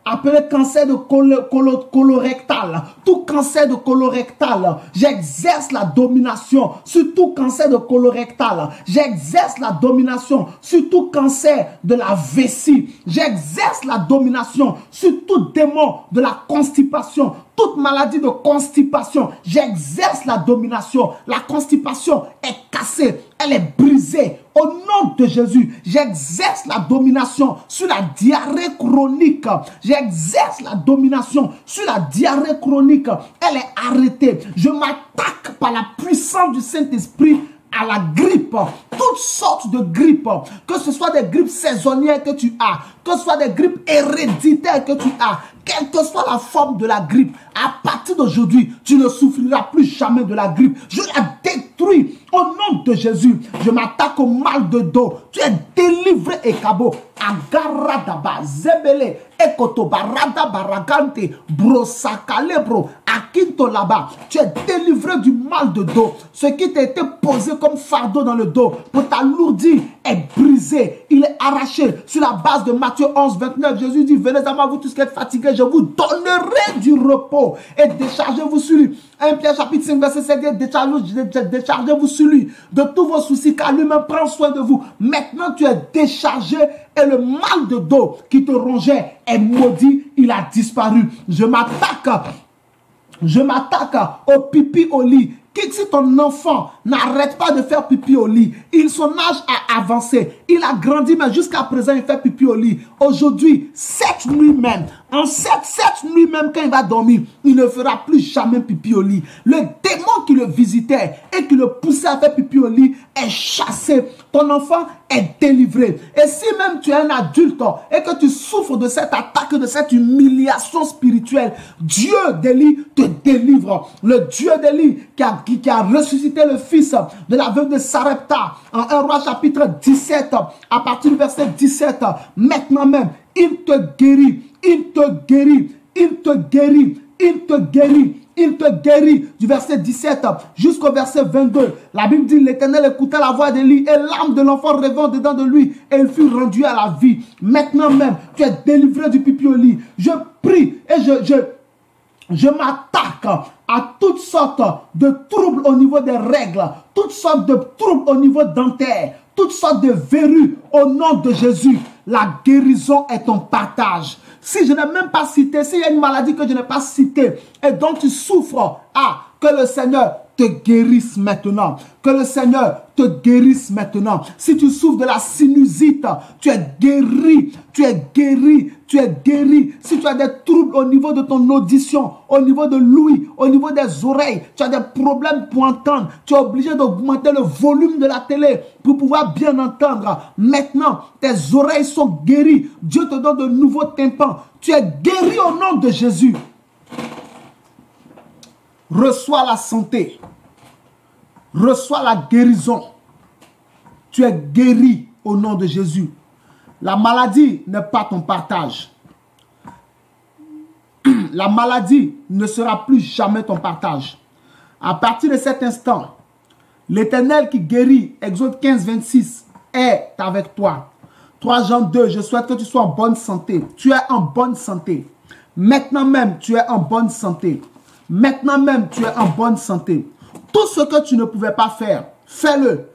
appelé cancer de colorectal, tout cancer de colorectal, j'exerce la domination sur tout cancer de colorectal, j'exerce la domination sur tout cancer de la vessie, j'exerce la domination sur tout démon de la constipation, toute maladie de constipation, j'exerce la domination. La constipation est cassée, elle est brisée. Au nom de Jésus, j'exerce la domination sur la diarrhée chronique. J'exerce la domination sur la diarrhée chronique. Elle est arrêtée. Je m'attaque par la puissance du Saint-Esprit à la grippe, toutes sortes de grippes, que ce soit des grippes saisonnières que tu as, que ce soit des grippes héréditaires que tu as, quelle que soit la forme de la grippe, à partir d'aujourd'hui, tu ne souffriras plus jamais de la grippe. Je la détruis au nom de Jésus. Je m'attaque au mal de dos. Tu es délivré, Ekabo. Agaradaba, Zebele, Ekotobarada Baragante, Brosakalebro, Akinto là-bas. Tu es délivré du mal de dos. Ce qui t'a été posé comme fardeau dans le dos pour t'alourdir est brisé. Il est arraché. Sur la base de Matthieu 11, 29, Jésus dit, venez à moi, vous tous qui êtes fatigués, je vous donnerai du repos et déchargez-vous sur lui. 1 Pierre chapitre 5, verset 7, déchargez-vous sur lui de tous vos soucis, car lui-même prend soin de vous. Maintenant, tu es déchargé et le mal de dos qui te rongeait est maudit, il a disparu. Je m'attaque au pipi au lit. Si ton enfant n'arrête pas de faire pipi au lit, son âge a avancé, il a grandi, mais jusqu'à présent, il fait pipi au lit. Aujourd'hui, cette nuit même, cette nuit même, quand il va dormir, il ne fera plus jamais pipi au lit. Le démon qui le visitait et qui le poussait à faire pipi au lit est chassé. Ton enfant est délivré. Et si même tu es un adulte et que tu souffres de cette attaque, de cette humiliation spirituelle, Dieu d'Élie te délivre. Le Dieu d'Élie qui a ressuscité le fils de la veuve de Sarepta en 1 Roi chapitre 17, à partir du verset 17, maintenant même, il te guérit, il te guérit, il te guérit, il te guérit. Il te guérit du verset 17 jusqu'au verset 22. La Bible dit, l'Éternel écouta la voix d'Élie et l'âme de l'enfant revint dedans de lui et il fut rendu à la vie. Maintenant même, tu es délivré du pipi au lit. Je prie et je m'attaque à toutes sortes de troubles au niveau des règles, toutes sortes de troubles au niveau dentaire, toutes sortes de verrues au nom de Jésus. La guérison est ton partage. Si je n'ai même pas cité, s'il y a une maladie que je n'ai pas citée et dont tu souffres, que le Seigneur te guérisse maintenant. Que le Seigneur te guérisse maintenant. Si tu souffres de la sinusite, tu es guéri. tu es guéri, tu es guéri. Si tu as des troubles au niveau de ton audition, au niveau de l'ouïe, au niveau des oreilles, tu as des problèmes pour entendre, tu es obligé d'augmenter le volume de la télé pour pouvoir bien entendre. Maintenant, tes oreilles sont guéries. Dieu te donne de nouveaux tympans. Tu es guéri au nom de Jésus. Reçois la santé. Reçois la guérison. Tu es guéri au nom de Jésus. La maladie n'est pas ton partage. La maladie ne sera plus jamais ton partage. À partir de cet instant, l'Éternel qui guérit, Exode 15, 26, est avec toi. 3 Jean 2, je souhaite que tu sois en bonne santé. Tu es en bonne santé. Maintenant même, tu es en bonne santé. Maintenant même, tu es en bonne santé. Tout ce que tu ne pouvais pas faire, fais-le.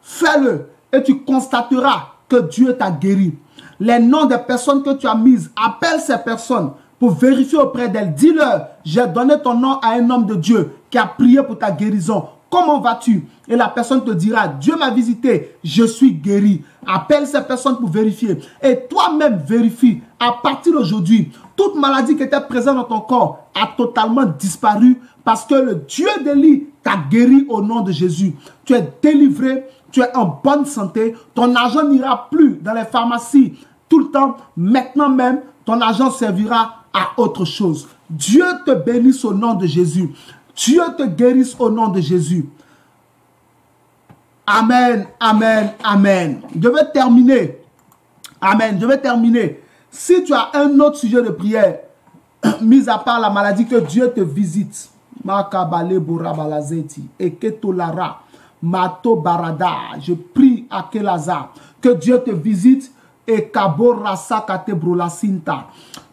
Fais-le et tu constateras que Dieu t'a guéri. Les noms des personnes que tu as mises, appelle ces personnes pour vérifier auprès d'elles. Dis-leur, j'ai donné ton nom à un homme de Dieu qui a prié pour ta guérison. Comment vas-tu? Et la personne te dira, Dieu m'a visité, je suis guéri. Appelle ces personnes pour vérifier. Et toi-même vérifie. À partir d'aujourd'hui, toute maladie qui était présente dans ton corps a totalement disparu parce que le Dieu d'Élie t'a guéri au nom de Jésus. Tu es délivré, tu es en bonne santé. Ton argent n'ira plus dans les pharmacies tout le temps. Maintenant même, ton argent servira à autre chose. Dieu te bénisse au nom de Jésus. Dieu te guérisse au nom de Jésus. Amen, amen, amen. Je vais terminer. Amen, je vais terminer. Si tu as un autre sujet de prière, mis à part la maladie, que Dieu te visite. Makabale borabalazeti, eketolara, mato barada. Je prie à Kelazar que Dieu te visite et kaborasa katebrolasinta.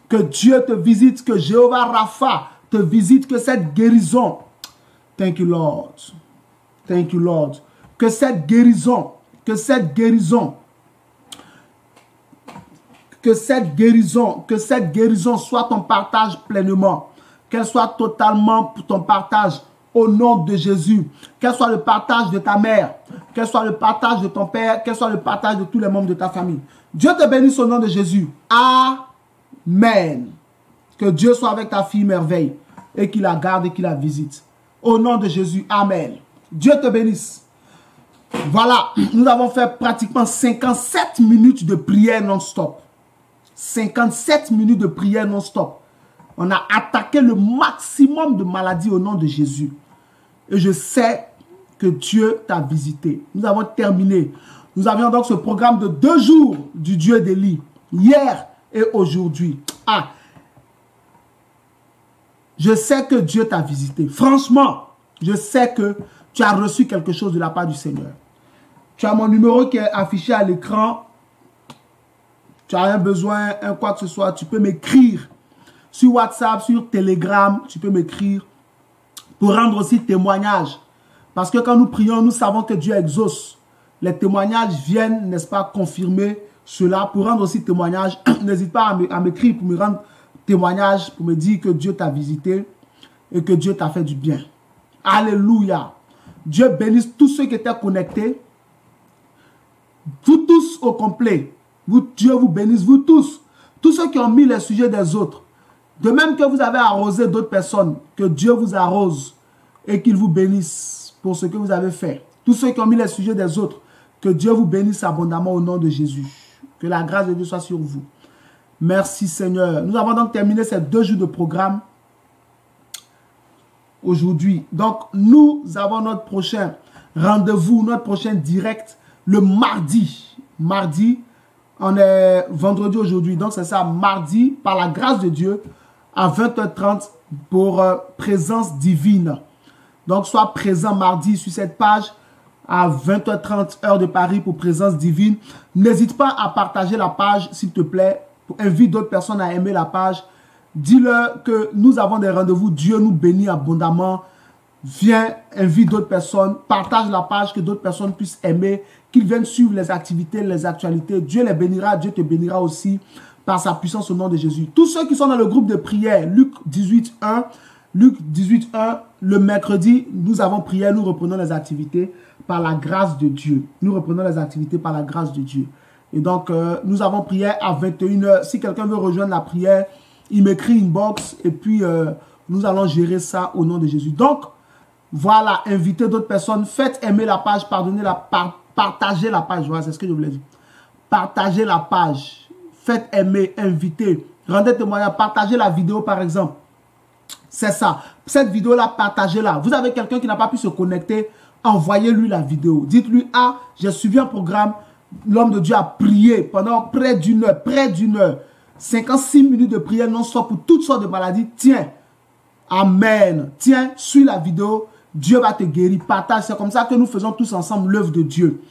Que Dieu te visite, que Jéhovah Rapha te visite, que cette guérison, thank you Lord, thank you Lord, que cette guérison soit ton partage pleinement, qu'elle soit totalement ton partage au nom de Jésus, qu'elle soit le partage de ta mère, qu'elle soit le partage de ton père, qu'elle soit le partage de tous les membres de ta famille. Dieu te bénisse au nom de Jésus. Amen. Que Dieu soit avec ta fille merveille et qu'il la garde et qu'il la visite. Au nom de Jésus, amen. Dieu te bénisse. Voilà, nous avons fait pratiquement 57 minutes de prière non-stop. 57 minutes de prière non-stop. On a attaqué le maximum de maladies au nom de Jésus. Et je sais que Dieu t'a visité. Nous avons terminé. Nous avions donc ce programme de 2 jours du Dieu d'Élie. Hier et aujourd'hui. Je sais que Dieu t'a visité. Franchement, je sais que tu as reçu quelque chose de la part du Seigneur. Tu as mon numéro qui est affiché à l'écran. Tu as un besoin, quoi que ce soit, tu peux m'écrire sur WhatsApp, sur Telegram. Tu peux m'écrire pour rendre aussi témoignage. Parce que quand nous prions, nous savons que Dieu exauce. Les témoignages viennent, n'est-ce pas, confirmer cela. Pour rendre aussi témoignage, n'hésite pas à m'écrire pour me rendre témoignage, pour me dire que Dieu t'a visité et que Dieu t'a fait du bien. Alléluia. Dieu bénisse tous ceux qui étaient connectés. Vous tous au complet. Dieu vous bénisse, vous tous. Tous ceux qui ont mis les sujets des autres. De même que vous avez arrosé d'autres personnes, que Dieu vous arrose et qu'il vous bénisse pour ce que vous avez fait. Tous ceux qui ont mis les sujets des autres, que Dieu vous bénisse abondamment au nom de Jésus. Que la grâce de Dieu soit sur vous. Merci Seigneur. Nous avons donc terminé ces 2 jours de programme aujourd'hui. Donc, nous avons notre prochain rendez-vous, notre prochain direct le mardi. Mardi, on est vendredi aujourd'hui. Donc, c'est ça, mardi, par la grâce de Dieu, à 20h30 pour présence divine. Donc, sois présent mardi sur cette page à 20h30 heure de Paris pour présence divine. N'hésite pas à partager la page, s'il te plaît. Invite d'autres personnes à aimer la page. Dis-leur que nous avons des rendez-vous. Dieu nous bénit abondamment. Viens, invite d'autres personnes. Partage la page, que d'autres personnes puissent aimer. Qu'ils viennent suivre les activités, les actualités. Dieu les bénira. Dieu te bénira aussi par sa puissance au nom de Jésus. Tous ceux qui sont dans le groupe de prière, Luc 18.1, Luc 18.1, le mercredi, nous avons prié. Nous reprenons les activités par la grâce de Dieu. Nous reprenons les activités par la grâce de Dieu. Et donc, nous avons prié à 21h. Si quelqu'un veut rejoindre la prière, il m'écrit une box et puis nous allons gérer ça au nom de Jésus. Donc, voilà, invitez d'autres personnes. Faites aimer la page, partagez la page. Voilà, c'est ce que je voulais dire. Partagez la page. Faites aimer, invitez. Rendez témoignage, partagez la vidéo par exemple. C'est ça. Cette vidéo-là, partagez-la. Vous avez quelqu'un qui n'a pas pu se connecter, envoyez-lui la vidéo. Dites-lui, ah, j'ai suivi un programme. L'homme de Dieu a prié pendant près d'une heure. 56 minutes de prière non-stop pour toutes sortes de maladies. Tiens, amen. Tiens, suis la vidéo. Dieu va te guérir. Partage. C'est comme ça que nous faisons tous ensemble l'œuvre de Dieu.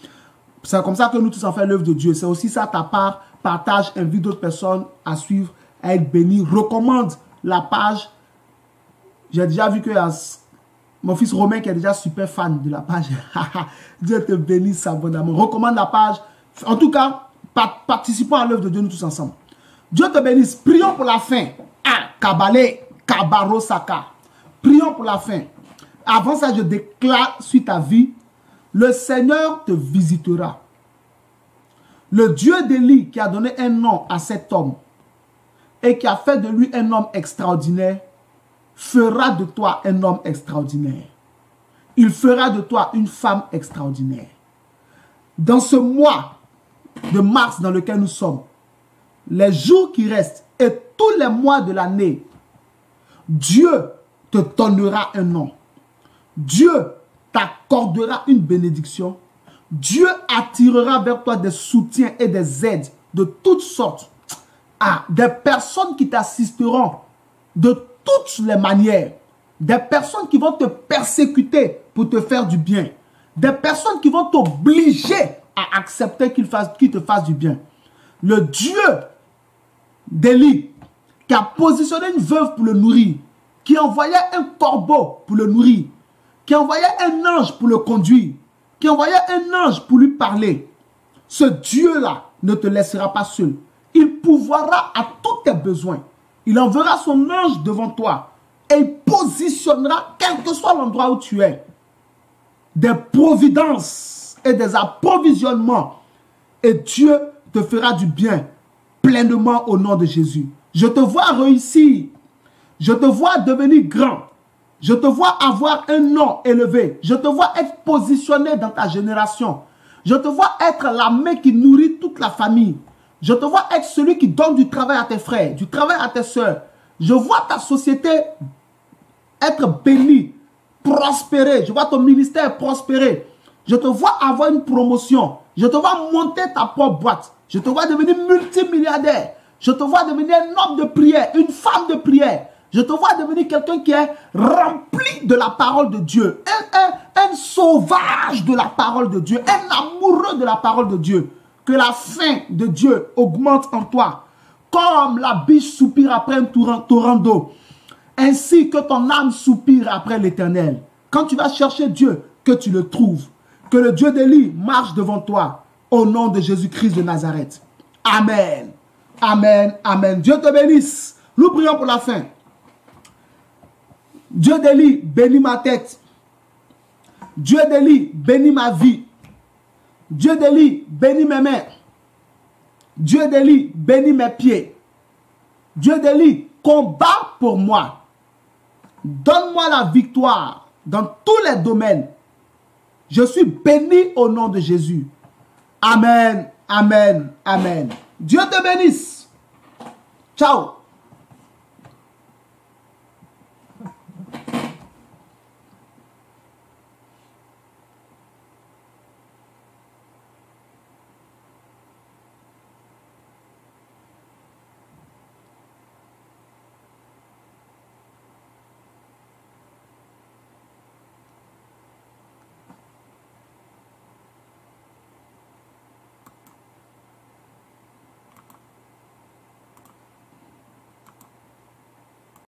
C'est comme ça que nous tous en faisons l'œuvre de Dieu. C'est aussi ça ta part. Partage, invite d'autres personnes à suivre, à être bénis. Recommande la page. J'ai déjà vu que mon fils Romain qui est déjà super fan de la page. Dieu te bénisse abondamment. Recommande la page. En tout cas, participons à l'œuvre de Dieu nous tous ensemble. Dieu te bénisse. Prions pour la fin. Kabale, Kabarosaka. Prions pour la fin. Avant ça, je déclare sur ta vie, le Seigneur te visitera. Le Dieu d'Élie qui a donné un nom à cet homme et qui a fait de lui un homme extraordinaire, fera de toi un homme extraordinaire. Il fera de toi une femme extraordinaire. Dans ce mois de mars dans lequel nous sommes, les jours qui restent et tous les mois de l'année, Dieu te donnera un nom. Dieu t'accordera une bénédiction. Dieu attirera vers toi des soutiens et des aides de toutes sortes. Des personnes qui t'assisteront de toutes les manières. Des personnes qui vont te persécuter pour te faire du bien. Des personnes qui vont t'obliger à accepter qu'ils te fassent du bien. Le Dieu d'Élie qui a positionné une veuve pour le nourrir, qui envoyait un corbeau pour le nourrir, qui envoyait un ange pour le conduire, qui envoyait un ange pour lui parler. Ce Dieu-là ne te laissera pas seul. Il pourvoira à tous tes besoins. Il enverra son ange devant toi et il positionnera, quel que soit l'endroit où tu es, des providences et des approvisionnements. Et Dieu te fera du bien pleinement au nom de Jésus. Je te vois réussir. Je te vois devenir grand. Je te vois avoir un nom élevé. Je te vois être positionné dans ta génération. Je te vois être la main qui nourrit toute la famille. Je te vois être celui qui donne du travail à tes frères, du travail à tes soeurs. Je vois ta société être bénie, prospérer. Je vois ton ministère prospérer. Je te vois avoir une promotion. Je te vois monter ta propre boîte. Je te vois devenir multimilliardaire. Je te vois devenir un homme de prière, une femme de prière. Je te vois devenir quelqu'un qui est rempli de la parole de Dieu. Un sauvage de la parole de Dieu. Un amoureux de la parole de Dieu. Que la faim de Dieu augmente en toi. Comme la biche soupire après un torrent d'eau. Ainsi que ton âme soupire après l'Éternel. Quand tu vas chercher Dieu, que tu le trouves. Que le Dieu d'Élie marche devant toi. Au nom de Jésus-Christ de Nazareth. Amen. Amen. Amen. Dieu te bénisse. Nous prions pour la fin. Dieu d'Élie, bénis ma tête. Dieu d'Élie, bénis ma vie. Dieu d'Élie, bénis mes mains. Dieu d'Élie, bénis mes pieds. Dieu d'Élie, combat pour moi. Donne-moi la victoire dans tous les domaines. Je suis béni au nom de Jésus. Amen, amen, amen. Dieu te bénisse. Ciao.